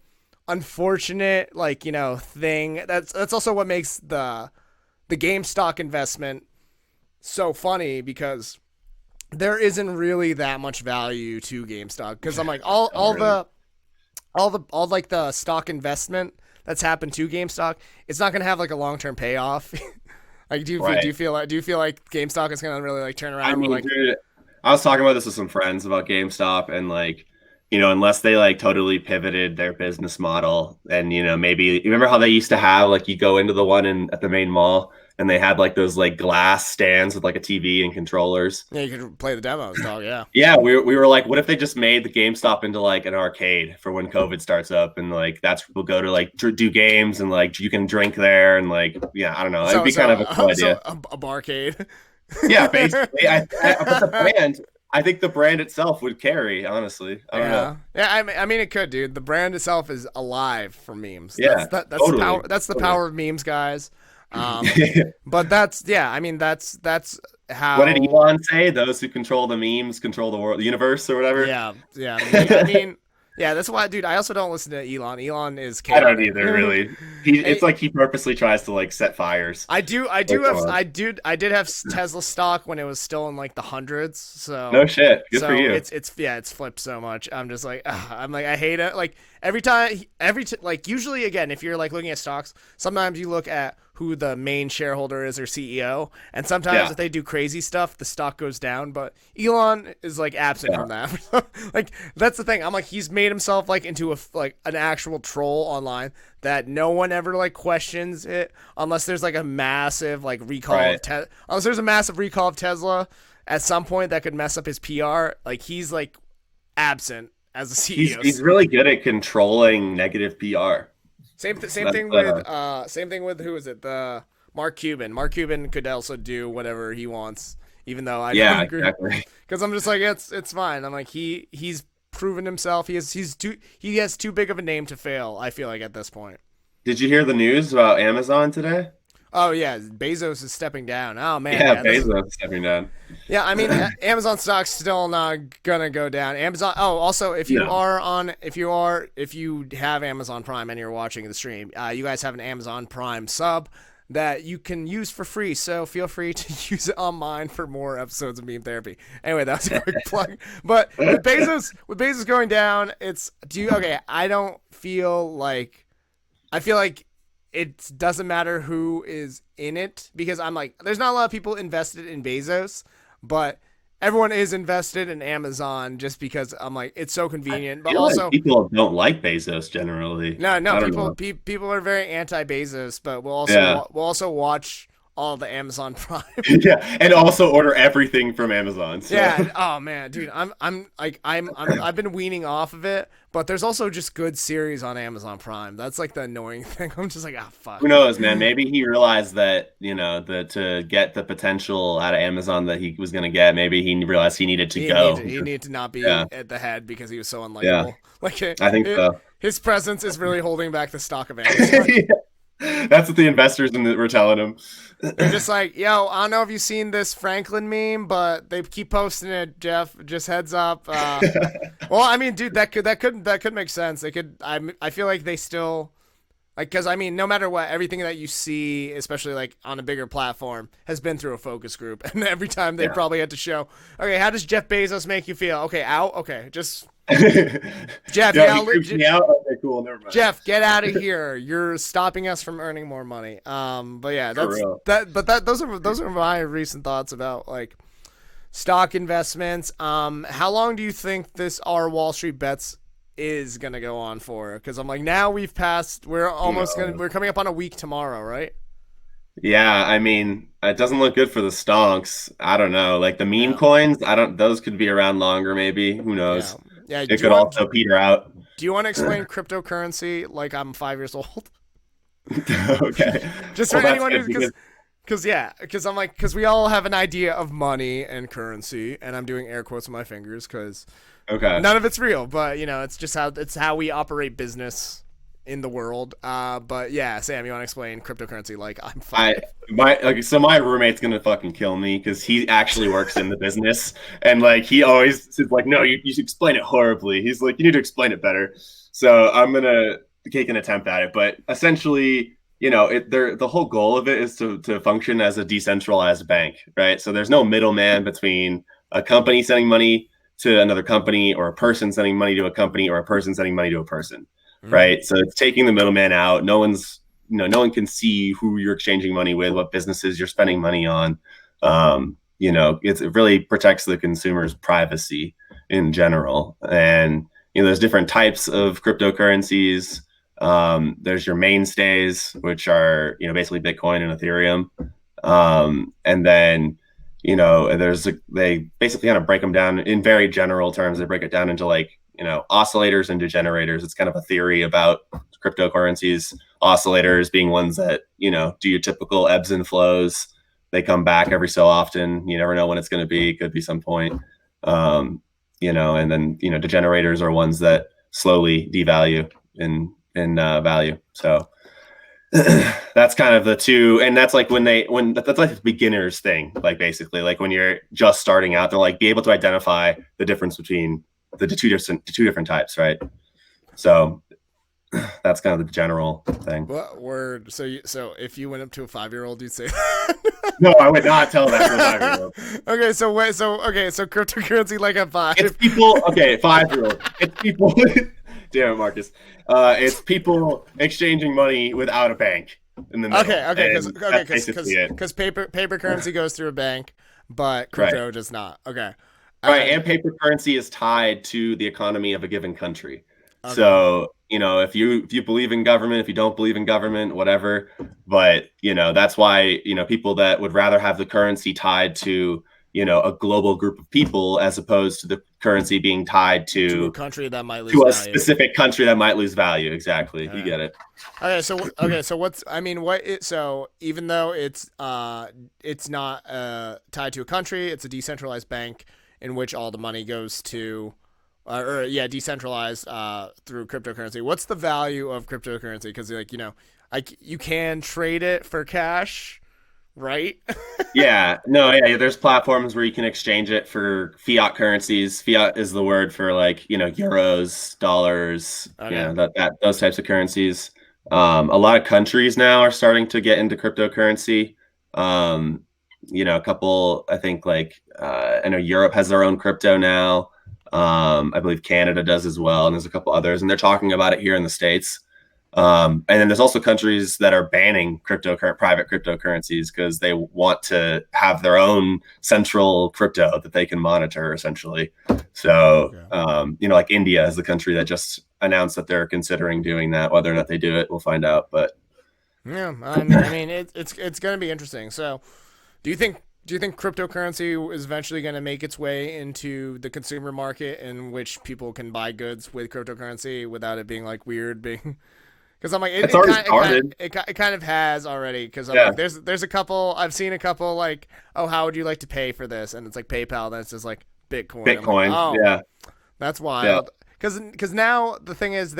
Speaker 1: unfortunate thing. That's also what makes the GameStop investment so funny because there isn't really that much value to GameStop because I'm like
Speaker 2: Not really.
Speaker 1: all like the stock investment that's happened to GameStop, it's not gonna have like a long term payoff. Like,
Speaker 2: Right.
Speaker 1: do you feel like GameStop is gonna really like turn
Speaker 2: I
Speaker 1: around? We're
Speaker 2: mean,
Speaker 1: like,
Speaker 2: dude, I was talking about this with some friends about GameStop and unless they like totally pivoted their business model and maybe you remember how they used to have like you go into the one at the main mall and they had like those like glass stands with like a TV and controllers.
Speaker 1: yeah, you could play the demos, dog. Yeah,
Speaker 2: Yeah, we were like, what if they just made the GameStop into like an arcade for when COVID starts up and like that's we'll go to like do games and like you can drink there and like yeah, I don't know. It'd
Speaker 1: so
Speaker 2: be kind of a cool
Speaker 1: so
Speaker 2: idea.
Speaker 1: a barcade.
Speaker 2: Yeah, basically. But the brand, I think the brand itself would carry. Honestly, I don't know.
Speaker 1: Yeah. I mean, it could, dude. The brand itself is alive for memes.
Speaker 2: Yeah,
Speaker 1: That's the
Speaker 2: totally,
Speaker 1: power. That's the
Speaker 2: totally.
Speaker 1: power of memes, guys. But that's yeah. I mean, that's
Speaker 2: What did
Speaker 1: how.
Speaker 2: Elon say? Those who control the memes control the world, the universe, or whatever.
Speaker 1: Yeah, yeah. I mean, yeah. That's why, dude. I also don't listen to Elon. Elon is
Speaker 2: I don't
Speaker 1: chaotic.
Speaker 2: either, really. It's
Speaker 1: Hey,
Speaker 2: like he purposely tries to like set fires. Like, come on.
Speaker 1: I did have Tesla stock when it was still in like the hundreds.
Speaker 2: No shit. Good for you.
Speaker 1: It's flipped so much. I'm just like, I'm like, I hate it. Like like usually again, if you're like looking at stocks, sometimes you look at who the main shareholder is or CEO, and sometimes
Speaker 2: Yeah,
Speaker 1: if they do crazy stuff, the stock goes down. But Elon is like absent
Speaker 2: yeah,
Speaker 1: from that. Like that's the thing. I'm like, he's made himself like into like an actual troll online that no one ever like questions it unless there's like a massive like recall
Speaker 2: right.
Speaker 1: of unless there's a massive recall of Tesla at some point that could mess up his PR. Like he's like absent as a CEO.
Speaker 2: He's really good at controlling negative PR.
Speaker 1: Same
Speaker 2: That's
Speaker 1: thing with who is it? The Mark Cuban. Mark Cuban could also do whatever he wants, even though I don't
Speaker 2: yeah,
Speaker 1: agree.
Speaker 2: exactly.
Speaker 1: Because I'm just like it's fine. I'm like he's proven himself. He has too big of a name to fail. I feel like at this point.
Speaker 2: Did you hear the news about Amazon today?
Speaker 1: Oh yeah, Bezos is stepping down. Oh man,
Speaker 2: Yeah,
Speaker 1: yeah, this is
Speaker 2: Bezos stepping down.
Speaker 1: yeah. I mean, Amazon stock's still not gonna go down. Amazon. Oh, also,
Speaker 2: No.
Speaker 1: if you have Amazon Prime and you're watching the stream, you guys have an Amazon Prime sub. that you can use for free. So feel free to use it on mine for more episodes of Meme Therapy. Anyway, that was a quick plug. But with Bezos going down, I don't feel like I feel like it doesn't matter who is in it because I'm like, there's not a lot of people invested in Bezos, but everyone is invested in Amazon just because I'm like, it's so convenient. But also,
Speaker 2: like people don't like Bezos generally.
Speaker 1: No, people are very anti Bezos, but we'll also watch all the Amazon Prime.
Speaker 2: Yeah, and also order everything from Amazon. So.
Speaker 1: Yeah. Oh man, dude, I've been weaning off of it, but there's also just good series on Amazon Prime. That's like the annoying thing. I'm just like, fuck.
Speaker 2: Who knows, man? Maybe he realized that that to get the potential out of Amazon that he was gonna get, maybe he realized he needed to go.
Speaker 1: He needed to not be at the head because he was so unlikable.
Speaker 2: Yeah.
Speaker 1: Like
Speaker 2: I think so.
Speaker 1: His presence is really holding back the stock of Amazon.
Speaker 2: Yeah. That's what the investors were telling him.
Speaker 1: They're just like, yo, I don't know if you've seen this Franklin meme, but they keep posting it, Jeff. Just heads up. Well, I mean, dude, that could make sense. They could. I feel like they still, like, because I mean, no matter what, everything that you see, especially like on a bigger platform, has been through a focus group, and every time they probably had to show, okay, how does Jeff Bezos make you feel? Okay, out. Okay, just. Jeff,
Speaker 2: okay, cool, never mind.
Speaker 1: Jeff, get out of here! You're stopping us from earning more money. But yeah, those are my recent thoughts about like stock investments. How long do you think our Wall Street Bets is gonna go on for? Because I'm like, now we're coming up on a week tomorrow, right?
Speaker 2: Yeah, I mean, it doesn't look good for the stonks. I don't know, like the meme coins. Those could be around longer, maybe. Who knows?
Speaker 1: Yeah,
Speaker 2: it could also peter out.
Speaker 1: Do you want to explain cryptocurrency like I'm 5 years old?
Speaker 2: Okay.
Speaker 1: Just for anyone who's because we all have an idea of money and currency, and I'm doing air quotes with my fingers because none of it's real, but it's just how we operate business in the world. But yeah, Sam, you want to explain cryptocurrency like I'm fine.
Speaker 2: So my roommate's gonna fucking kill me because he actually works in the business, and like he always says like, no, you explain it horribly. He's like, you need to explain it better. So I'm gonna take an attempt at it, but essentially, the whole goal of it is to function as a decentralized bank, right? So there's no middleman between a company sending money to another company, or a person sending money to a company, or a person sending money to a person. Right. So it's taking the middleman out. No one can see who you're exchanging money with, what businesses you're spending money on. It really protects the consumer's privacy in general. And, there's different types of cryptocurrencies. There's your mainstays, which are, basically Bitcoin and Ethereum. And then, they basically kind of break them down in very general terms. They break it down into like, oscillators and degenerators. It's kind of a theory about cryptocurrencies. Oscillators being ones that, do your typical ebbs and flows. They come back every so often. You never know when it's going to be. Could be some point. And then, degenerators are ones that slowly devalue in value. So that's kind of the two. And that's like that's like the beginner's thing. Like basically like when you're just starting out, they're like, be able to identify the difference between the two different types, right? So that's kind of the general thing.
Speaker 1: What word? So if you went up to a 5-year-old, you'd say that?
Speaker 2: No, I would not tell that to a 5-year-old.
Speaker 1: Okay, so cryptocurrency like a 5.
Speaker 2: It's people. Okay, 5-year-old. It's people. Damn it, Marcus. It's people exchanging money without a bank in the middle. Because
Speaker 1: paper currency goes through a bank, but crypto does not. Okay.
Speaker 2: Right, and paper currency is tied to the economy of a given country. Okay. So, if you believe in government, if you don't believe in government, whatever, but, that's why, people that would rather have the currency tied to, a global group of people as opposed to the currency being tied to
Speaker 1: a country that might lose
Speaker 2: to a
Speaker 1: value.
Speaker 2: Specific country that might lose value. Exactly. You get it.
Speaker 1: So even though it's not tied to a country, it's a decentralized bank in which all the money goes to, decentralized through cryptocurrency. What's the value of cryptocurrency? Because you can trade it for cash, right?
Speaker 2: There's platforms where you can exchange it for fiat currencies. Fiat is the word for like euros, dollars, those types of currencies. A lot of countries now are starting to get into cryptocurrency. Um, a couple, I think I know Europe has their own crypto now. I believe Canada does as well, and there's a couple others, and they're talking about it here in the States. And then there's also countries that are banning private cryptocurrencies because they want to have their own central crypto that they can monitor, essentially. So, like India is the country that just announced that they're considering doing that. Whether or not they do it, we'll find out. But
Speaker 1: yeah, I mean, it's going to be interesting. So, do you think cryptocurrency is eventually going to make its way into the consumer market in which people can buy goods with cryptocurrency without it being like weird being? Because I'm like,
Speaker 2: it's already started.
Speaker 1: It kind of has already. Because I'm like, there's a couple. I've seen a couple like, oh, how would you like to pay for this? And it's like PayPal. Then it's just like Bitcoin.
Speaker 2: Bitcoin.
Speaker 1: Like, oh,
Speaker 2: yeah,
Speaker 1: that's wild. Because now the thing is,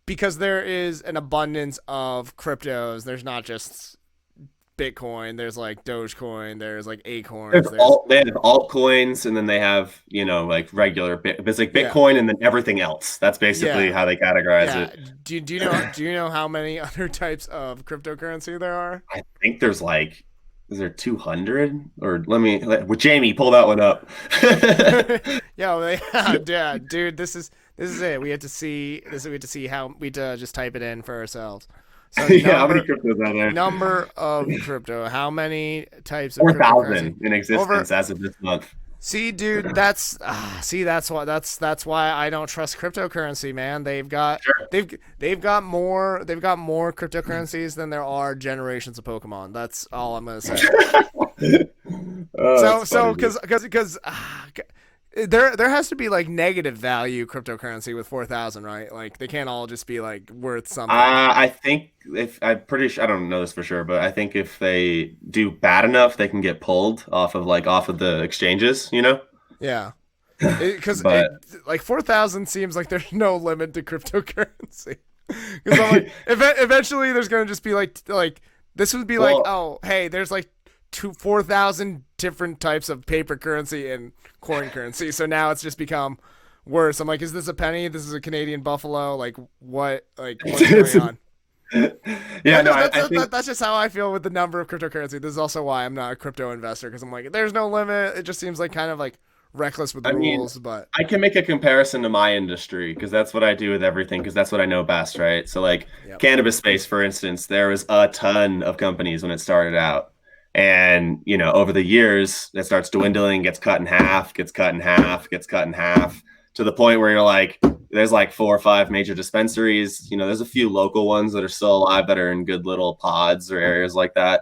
Speaker 1: because there is an abundance of cryptos. There's not just Bitcoin. There's like Dogecoin. There's like Acorns.
Speaker 2: They have altcoins, and then they have like regular it's like Bitcoin, and then everything else. That's basically how they categorize it.
Speaker 1: Do you know how many other types of cryptocurrency there are?
Speaker 2: I think there's is there 200? Or with Jamie pull that one up.
Speaker 1: Yeah, dude, this is it. We had to see this. We had to see how we just type it in for ourselves. So
Speaker 2: how many cryptos are there?
Speaker 1: Number of crypto. How many types of
Speaker 2: 4,000 in existence as of this month.
Speaker 1: See, dude, that's why I don't trust cryptocurrency, man. They've got more cryptocurrencies than there are generations of Pokemon. That's all I'm gonna say. Because there has to be like negative value cryptocurrency with 4,000, right? Like they can't all just be like worth something.
Speaker 2: I think I'm pretty sure, I don't know this for sure, but I think if they do bad enough, they can get pulled off of the exchanges,
Speaker 1: Yeah. Because like 4,000 seems like there's no limit to cryptocurrency. Because I'm like, eventually there's gonna just be like this would be oh hey, there's like 4,000 different types of paper currency and coin currency. So now it's just become worse. I'm like, is this a penny? This is a Canadian buffalo. Like what? Like what's going on? That's just how I feel with the number of cryptocurrency. This is also why I'm not a crypto investor, because I'm like, there's no limit. It just seems like kind of like reckless with the rules. But
Speaker 2: I can make a comparison to my industry because that's what I do with everything, because that's what I know best, right? So cannabis space, for instance, there was a ton of companies when it started out. And, over the years, it starts dwindling, gets cut in half, to the point where you're like, there's like 4 or 5 major dispensaries. There's a few local ones that are still alive that are in good little pods or areas like that.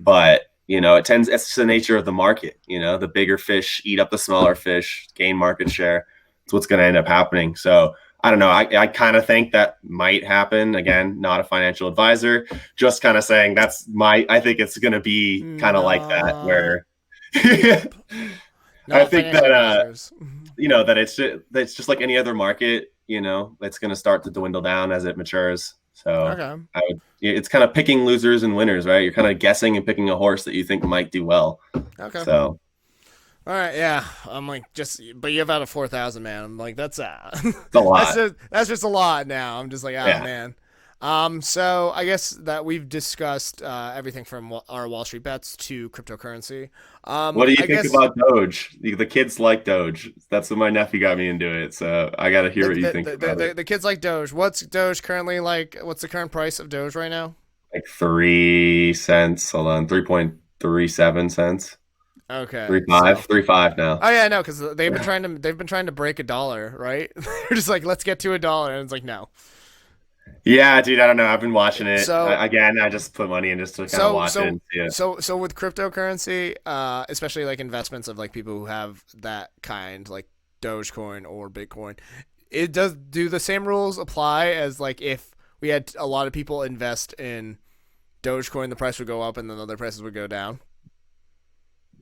Speaker 2: But, it's the nature of the market. The bigger fish eat up the smaller fish, gain market share. It's what's going to end up happening. So I don't know. I kind of think that might happen. Again, not a financial advisor, just kind of saying I think it's going to be kind of like that, where I think that, that it's just like any other market, it's going to start to dwindle down as it matures. So it's kind of picking losers and winners, right? You're kind of guessing and picking a horse that you think might do well.
Speaker 1: Okay.
Speaker 2: So.
Speaker 1: All right, yeah. I'm like, but you have out of 4,000, man. I'm like, that's
Speaker 2: a lot.
Speaker 1: That's just a lot now. I'm just like, man. So I guess that we've discussed everything from our Wall Street bets to cryptocurrency.
Speaker 2: What do you think about Doge? The kids like Doge. That's what my nephew got me into it. So I got to hear what you think about it.
Speaker 1: The kids like Doge. What's Doge currently like? What's the current price of Doge right now?
Speaker 2: Like 3 cents. Hold on, 3.37 cents.
Speaker 1: Okay.
Speaker 2: 3.5 now.
Speaker 1: Oh yeah, no, because they've been trying to break $1, right? They're just like, let's get to $1, and it's like, no.
Speaker 2: Yeah, dude, I don't know. I've been watching it. I just put money in just to kind of watch it. Yeah.
Speaker 1: So with cryptocurrency, especially like investments of like people who have that kind, like Dogecoin or Bitcoin, do the same rules apply as like if we had a lot of people invest in Dogecoin, the price would go up and then other prices would go down?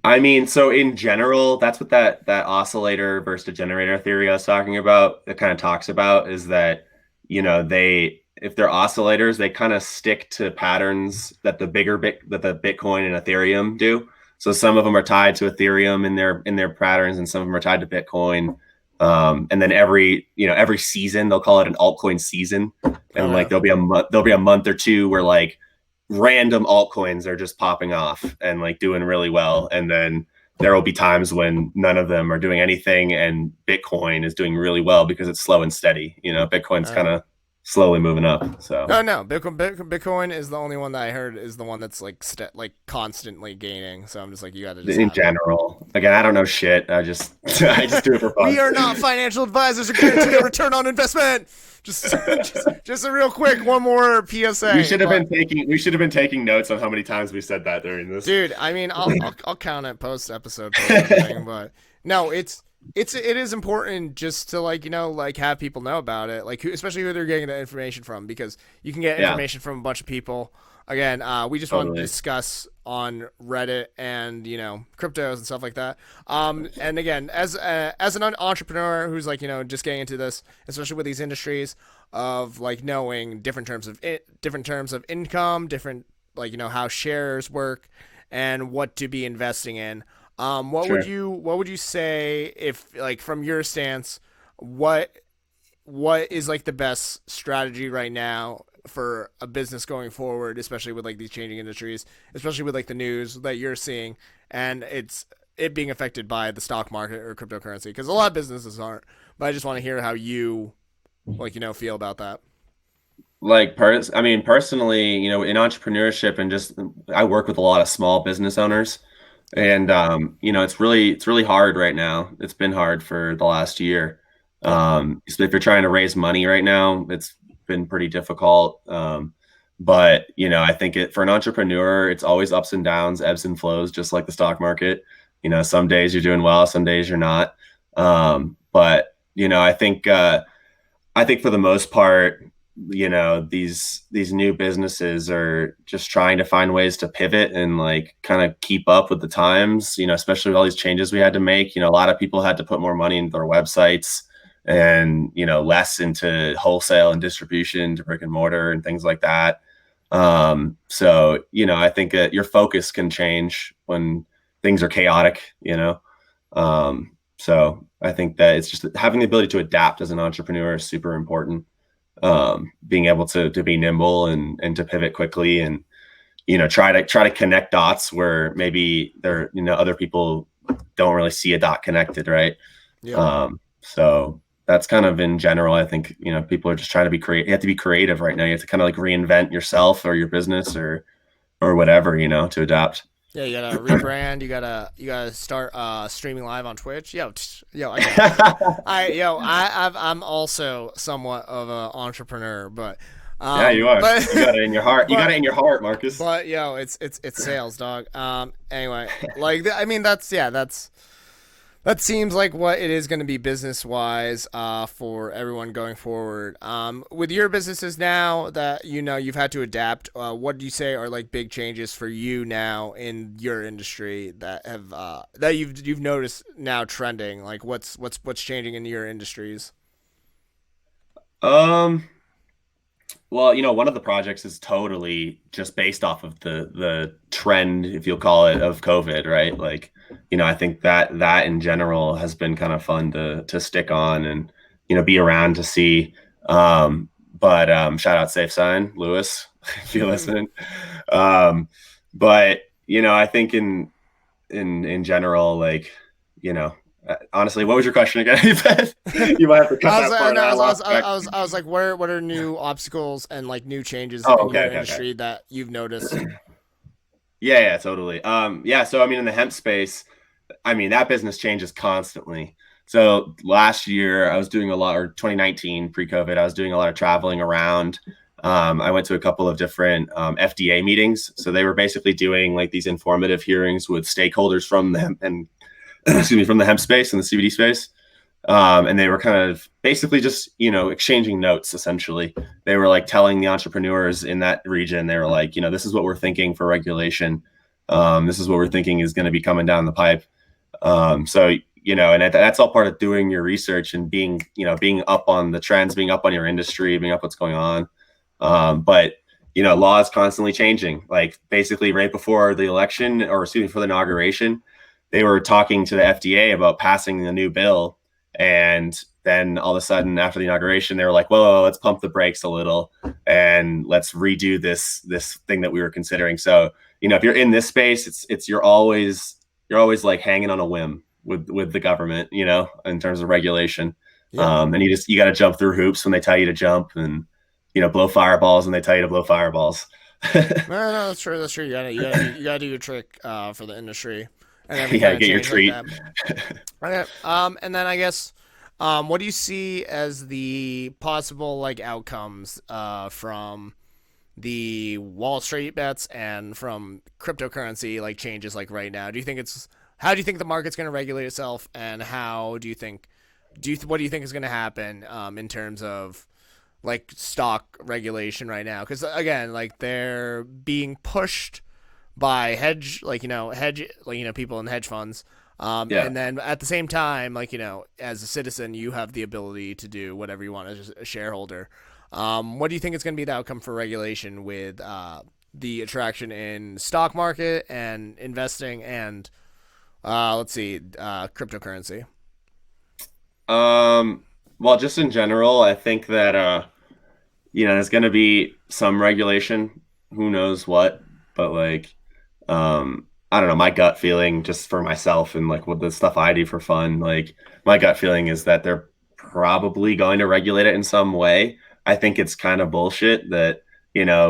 Speaker 2: I mean, so in general, that's what that oscillator versus degenerator theory I was talking about, it kind of talks about, is that, if they're oscillators, they kind of stick to patterns that the Bitcoin and Ethereum do. So some of them are tied to Ethereum in their patterns, and some of them are tied to Bitcoin. And then every season they'll call it an altcoin season, and like there'll be a month or two where like random altcoins are just popping off and like doing really well, and then there will be times when none of them are doing anything and Bitcoin is doing really well because it's slow and steady. Bitcoin's kind of slowly moving up. So
Speaker 1: no, Bitcoin is the only one that I heard is the one that's like constantly gaining. So I'm just like, you got to just
Speaker 2: in general, again, I don't know shit. I just I just do it for fun.
Speaker 1: We are not financial advisors or guarantee a return on investment. Just a real quick one more PSA.
Speaker 2: We should have been taking notes on how many times we said that during this.
Speaker 1: Dude, I mean, I'll count it post episode, but no, it is important just to like have people know about it, like especially who they're getting the information from, because you can get information from a bunch of people. Again, we just want to discuss on Reddit and cryptos and stuff like that. And again, as an entrepreneur who's just getting into this, especially with these industries of like knowing different terms of income, different how shares work, and what to be investing in. What would you say, if like from your stance, what is like the best strategy right now for a business going forward, especially with like these changing industries, especially with like the news that you're seeing and it being affected by the stock market or cryptocurrency? Because a lot of businesses aren't, but I just want to hear how you feel about that.
Speaker 2: Personally, in entrepreneurship and just I work with a lot of small business owners, and it's really hard right now. It's been hard for the last year. So if you're trying to raise money right now, it's been pretty difficult. But I think for an entrepreneur, it's always ups and downs, ebbs and flows, just like the stock market. Some days you're doing well, some days you're not. But I think for the most part, these new businesses are just trying to find ways to pivot and like kind of keep up with the times, especially with all these changes we had to make. A lot of people had to put more money into their websites and less into wholesale and distribution to brick and mortar and things like that. So I think that your focus can change when things are chaotic. So I think that it's just having the ability to adapt as an entrepreneur is super important. Being able to be nimble and to pivot quickly and try to connect dots where maybe there other people don't really see a dot connected, right? So that's kind of in general. I think people are just trying to be creative. You have to be creative right now. You have to kind of like reinvent yourself or your business or whatever, to adapt.
Speaker 1: Yeah, you gotta rebrand. You gotta start streaming live on Twitch. I'm also somewhat of an entrepreneur, but
Speaker 2: yeah, you are. But, you got it in your heart. You got it in your heart, Marcus.
Speaker 1: But it's sales, dog. Anyway, that seems like what it is going to be business wise for everyone going forward. With your businesses now that you've had to adapt, what do you say are like big changes for you now in your industry that have that you've noticed now trending? Like what's changing in your industries?
Speaker 2: Well, one of the projects is totally just based off of the trend, if you'll call it, of COVID, right? Like, I think that in general has been kind of fun to stick on and, be around to see. But shout out Safe Sign, Lewis, if you're listening. But, I think in general, like, honestly, what was your question again? You might have to cut that part out.
Speaker 1: I was like, what are new obstacles and like new changes in your industry that you've noticed?
Speaker 2: Yeah, totally. So in the hemp space, that business changes constantly. So last year I was doing a lot, or 2019 pre-COVID, I was doing a lot of traveling around. I went to a couple of different FDA meetings. So they were basically doing like these informative hearings with stakeholders from the hemp space and the CBD space. And they were kind of basically just, exchanging notes, essentially. They were like telling the entrepreneurs in that region, they were like, this is what we're thinking for regulation. This is what we're thinking is going to be coming down the pipe. So, and that's all part of doing your research and being up on the trends, being up on your industry, being up what's going on. But law is constantly changing. Like basically right before the election, or excuse me, for the inauguration, they were talking to the FDA about passing the new bill. And then all of a sudden, after the inauguration, they were like, "Whoa, let's pump the brakes a little and let's redo this thing that we were considering." So, if you're in this space, it's you're always like hanging on a whim with the government, in terms of regulation.
Speaker 1: Yeah.
Speaker 2: And you got to jump through hoops when they tell you to jump, and blow fireballs when they tell you to blow fireballs.
Speaker 1: No, that's true. That's true. You gotta do your trick for the industry, and every
Speaker 2: Yeah,
Speaker 1: kind of
Speaker 2: get your
Speaker 1: change like
Speaker 2: treat.
Speaker 1: that. Okay. And then I guess, what do you see as the possible like outcomes from the Wall Street bets and from cryptocurrency like changes like right now? How do you think the market's going to regulate itself, and how do you think what do you think is going to happen in terms of like stock regulation right now? Because again, like they're being pushed by people in hedge funds.
Speaker 2: Yeah.
Speaker 1: And then at the same time, like, as a citizen, you have the ability to do whatever you want as a shareholder. What do you think is going to be the outcome for regulation with the attraction in stock market and investing and let's see, cryptocurrency?
Speaker 2: Well, just in general, I think that there's going to be some regulation, who knows what, but like, I don't know, my gut feeling just for myself and like with the stuff I do for fun, like my gut feeling is that they're probably going to regulate it in some way. I think it's kind of bullshit that,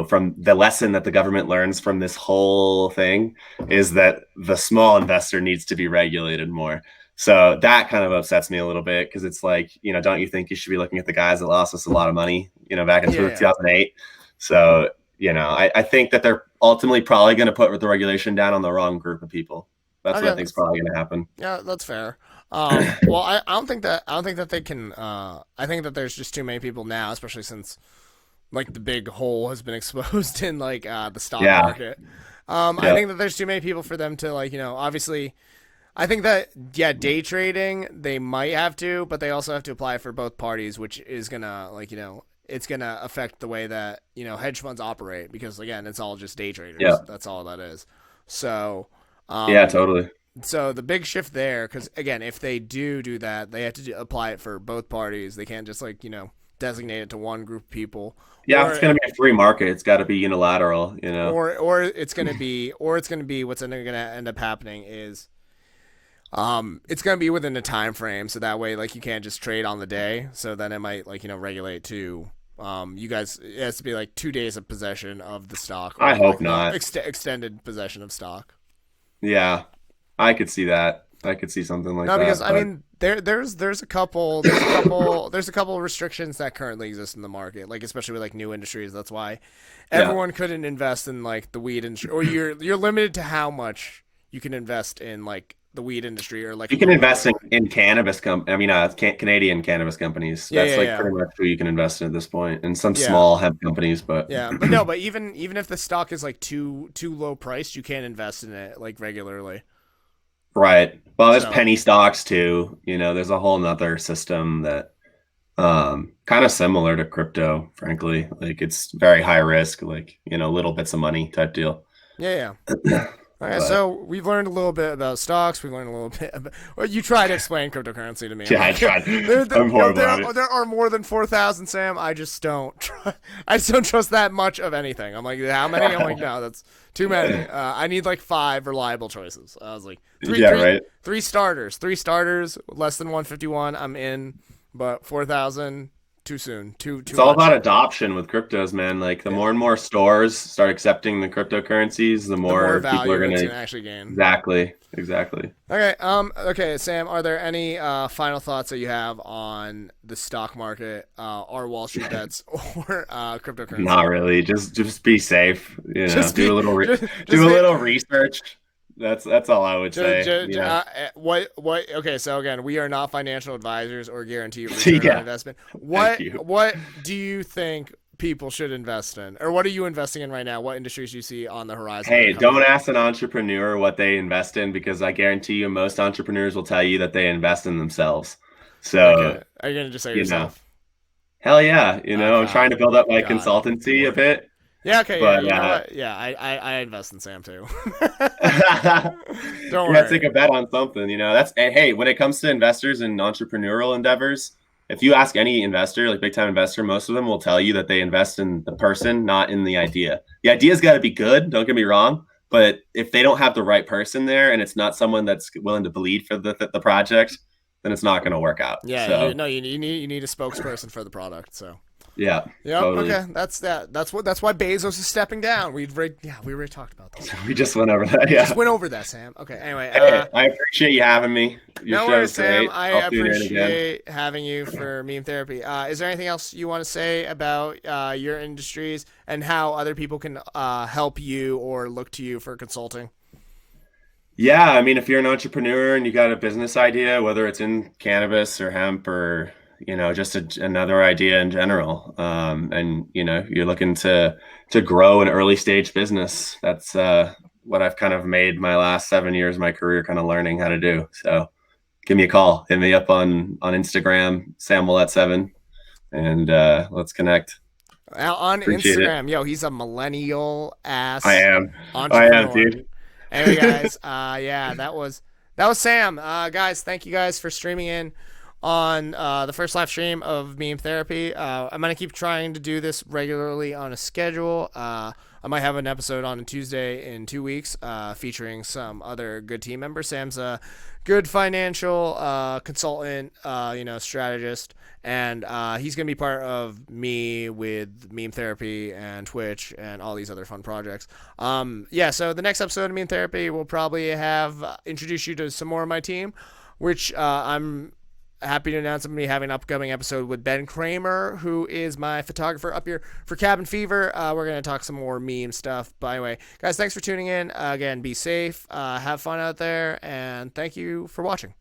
Speaker 2: from the lesson that the government learns from this whole thing is that the small investor needs to be regulated more. So that kind of upsets me a little bit because it's like, don't you think you should be looking at the guys that lost us a lot of money, back in
Speaker 1: Yeah, yeah.
Speaker 2: 2008? So, I think that they're ultimately probably going to put the regulation down on the wrong group of people. That's what I
Speaker 1: Okay,
Speaker 2: think is probably going to happen.
Speaker 1: yeah, that's fair. Well, I don't think that they can. I think that there's just too many people now, especially since like the big hole has been exposed in like the stock
Speaker 2: Yeah.
Speaker 1: market. I
Speaker 2: Yeah.
Speaker 1: think that there's too many people for them to like, obviously. I think that yeah, day trading they might have to, but they also have to apply for both parties, which is gonna like it's gonna affect the way that hedge funds operate because again, it's all just day
Speaker 2: Yeah.
Speaker 1: traders. That's all that is. So,
Speaker 2: Yeah,
Speaker 1: um,
Speaker 2: totally.
Speaker 1: so the big shift there, because again, if they do that, they have to apply it for both parties. They can't just like designate it to one group of people,
Speaker 2: Yeah, if it's going to be a free market, it's got to be unilateral.
Speaker 1: or it's gonna be what's gonna end up happening is it's gonna be within a time frame, so that way like you can't just trade on the day. So then it might like regulate to you guys it has to be like 2 days of possession of the stock
Speaker 2: I
Speaker 1: or
Speaker 2: hope
Speaker 1: like
Speaker 2: not.
Speaker 1: extended possession of stock.
Speaker 2: Yeah, I could see that. I could see something like
Speaker 1: No, because
Speaker 2: that,
Speaker 1: I
Speaker 2: but
Speaker 1: mean there's a couple of restrictions that currently exist in the market, like especially with like new industries. That's why
Speaker 2: yeah,
Speaker 1: everyone couldn't invest in like the weed industry, or you're limited to how much you can invest in like the weed industry or like
Speaker 2: you
Speaker 1: a
Speaker 2: can
Speaker 1: group of
Speaker 2: invest in cannabis I mean, Canadian cannabis companies.
Speaker 1: yeah
Speaker 2: That's
Speaker 1: yeah
Speaker 2: like
Speaker 1: yeah
Speaker 2: pretty much who you can invest in at this point, and some
Speaker 1: yeah.
Speaker 2: small hemp companies. But
Speaker 1: Yeah, but no, but even if the stock is like too low priced, you can't invest in it like regularly.
Speaker 2: right. Well, there's
Speaker 1: So
Speaker 2: penny stocks too. There's a whole nother system that kind of similar to crypto, frankly. Like it's very high risk, like, little bits of money type deal.
Speaker 1: yeah, yeah. All right,
Speaker 2: But
Speaker 1: so we've learned a little bit about stocks. We've learned a little bit about. Well, you try to explain cryptocurrency to me. I'm
Speaker 2: yeah, I
Speaker 1: like,
Speaker 2: tried. I'm horrible at it.
Speaker 1: there are more than 4,000, Sam. I just don't. I just don't trust that much of anything. I'm like, how many? I'm like, no, that's too many. I need like 5 reliable choices. I was like,
Speaker 2: Yeah, right.
Speaker 1: three starters, less than 151. I'm in, but 4,000 too soon. Too
Speaker 2: It's all
Speaker 1: much.
Speaker 2: about adoption with cryptos, man. Like the
Speaker 1: Yeah,
Speaker 2: more and more stores start accepting the cryptocurrencies, the
Speaker 1: the more
Speaker 2: more people are
Speaker 1: value it's
Speaker 2: gonna
Speaker 1: gonna actually gain.
Speaker 2: exactly.
Speaker 1: Okay. Okay, Sam. Are there any final thoughts that you have on the stock market, our Wall Street bets, or
Speaker 2: Not
Speaker 1: cryptocurrency?
Speaker 2: really. Just be safe.
Speaker 1: Just
Speaker 2: Do
Speaker 1: be,
Speaker 2: a little
Speaker 1: just
Speaker 2: do a
Speaker 1: be.
Speaker 2: little research. That's all I would say.
Speaker 1: What? Okay. So again, we are not financial advisors or guarantee return on
Speaker 2: Yeah.
Speaker 1: investment.
Speaker 2: Thank you.
Speaker 1: What do you think people should invest in, or what are you investing in right now? What industries do you see on the horizon that are
Speaker 2: Hey,
Speaker 1: coming
Speaker 2: don't
Speaker 1: up?
Speaker 2: ask an entrepreneur what they invest in because I guarantee you most entrepreneurs will tell you that they invest in themselves. So,
Speaker 1: Okay. Are you gonna just say
Speaker 2: you know,
Speaker 1: yourself?
Speaker 2: hell yeah, I'm
Speaker 1: Okay.
Speaker 2: trying to build up my
Speaker 1: Got it.
Speaker 2: consultancy a bit.
Speaker 1: Yeah, okay, yeah,
Speaker 2: But
Speaker 1: you know what? Yeah, I invest in Sam too. Don't
Speaker 2: yeah,
Speaker 1: worry.
Speaker 2: take a bet on something, you know. That's and hey, when it comes to investors and entrepreneurial endeavors, if you ask any investor, like big time investor, most of them will tell you that they invest in the person, not in the idea. The idea's got to be good, don't get me wrong, but if they don't have the right person there and it's not someone that's willing to bleed for the project, then it's not going to work out.
Speaker 1: Yeah,
Speaker 2: So,
Speaker 1: you need a spokesperson for the product. So.
Speaker 2: yeah,
Speaker 1: Yep.
Speaker 2: totally.
Speaker 1: Okay. That's that. That's why Bezos is stepping down. We already talked about this.
Speaker 2: We just went over that.
Speaker 1: We just
Speaker 2: Yeah.
Speaker 1: went over that, Sam. Okay. Anyway.
Speaker 2: Hey, I appreciate you having me. Your
Speaker 1: No worries,
Speaker 2: show's
Speaker 1: Sam.
Speaker 2: great.
Speaker 1: I
Speaker 2: I'll tune in again.
Speaker 1: appreciate having you for meme therapy. Is there anything else you want to say about your industries and how other people can help you or look to you for consulting?
Speaker 2: Yeah, I mean, if you're an entrepreneur and you got a business idea, whether it's in cannabis or hemp or just another idea in general, and you're looking to grow an early stage business, that's what I've kind of made my last 7 years of my career, kind of learning how to do. So, give me a call, hit me up on Instagram, Sam Ouellette 7, and let's connect.
Speaker 1: On
Speaker 2: Appreciate it.
Speaker 1: Instagram, yo, he's a millennial
Speaker 2: I
Speaker 1: ass
Speaker 2: am,
Speaker 1: entrepreneur.
Speaker 2: dude.
Speaker 1: Anyway, guys, yeah, that was Sam. Guys, thank you guys for streaming in on the first live stream of Meme Therapy. I'm gonna keep trying to do this regularly on a schedule. I might have an episode on a Tuesday in 2 weeks, featuring some other good team members. Sam's a good financial consultant, strategist, and he's gonna be part of me with Meme Therapy and Twitch and all these other fun projects. Yeah, so the next episode of Meme Therapy will probably have introduce you to some more of my team, which I'm happy to announce I'm going to be having an upcoming episode with Ben Kramer, who is my photographer up here for Cabin Fever. We're going to talk some more meme stuff. But anyway, guys, thanks for tuning in. Again, be safe, have fun out there, and thank you for watching.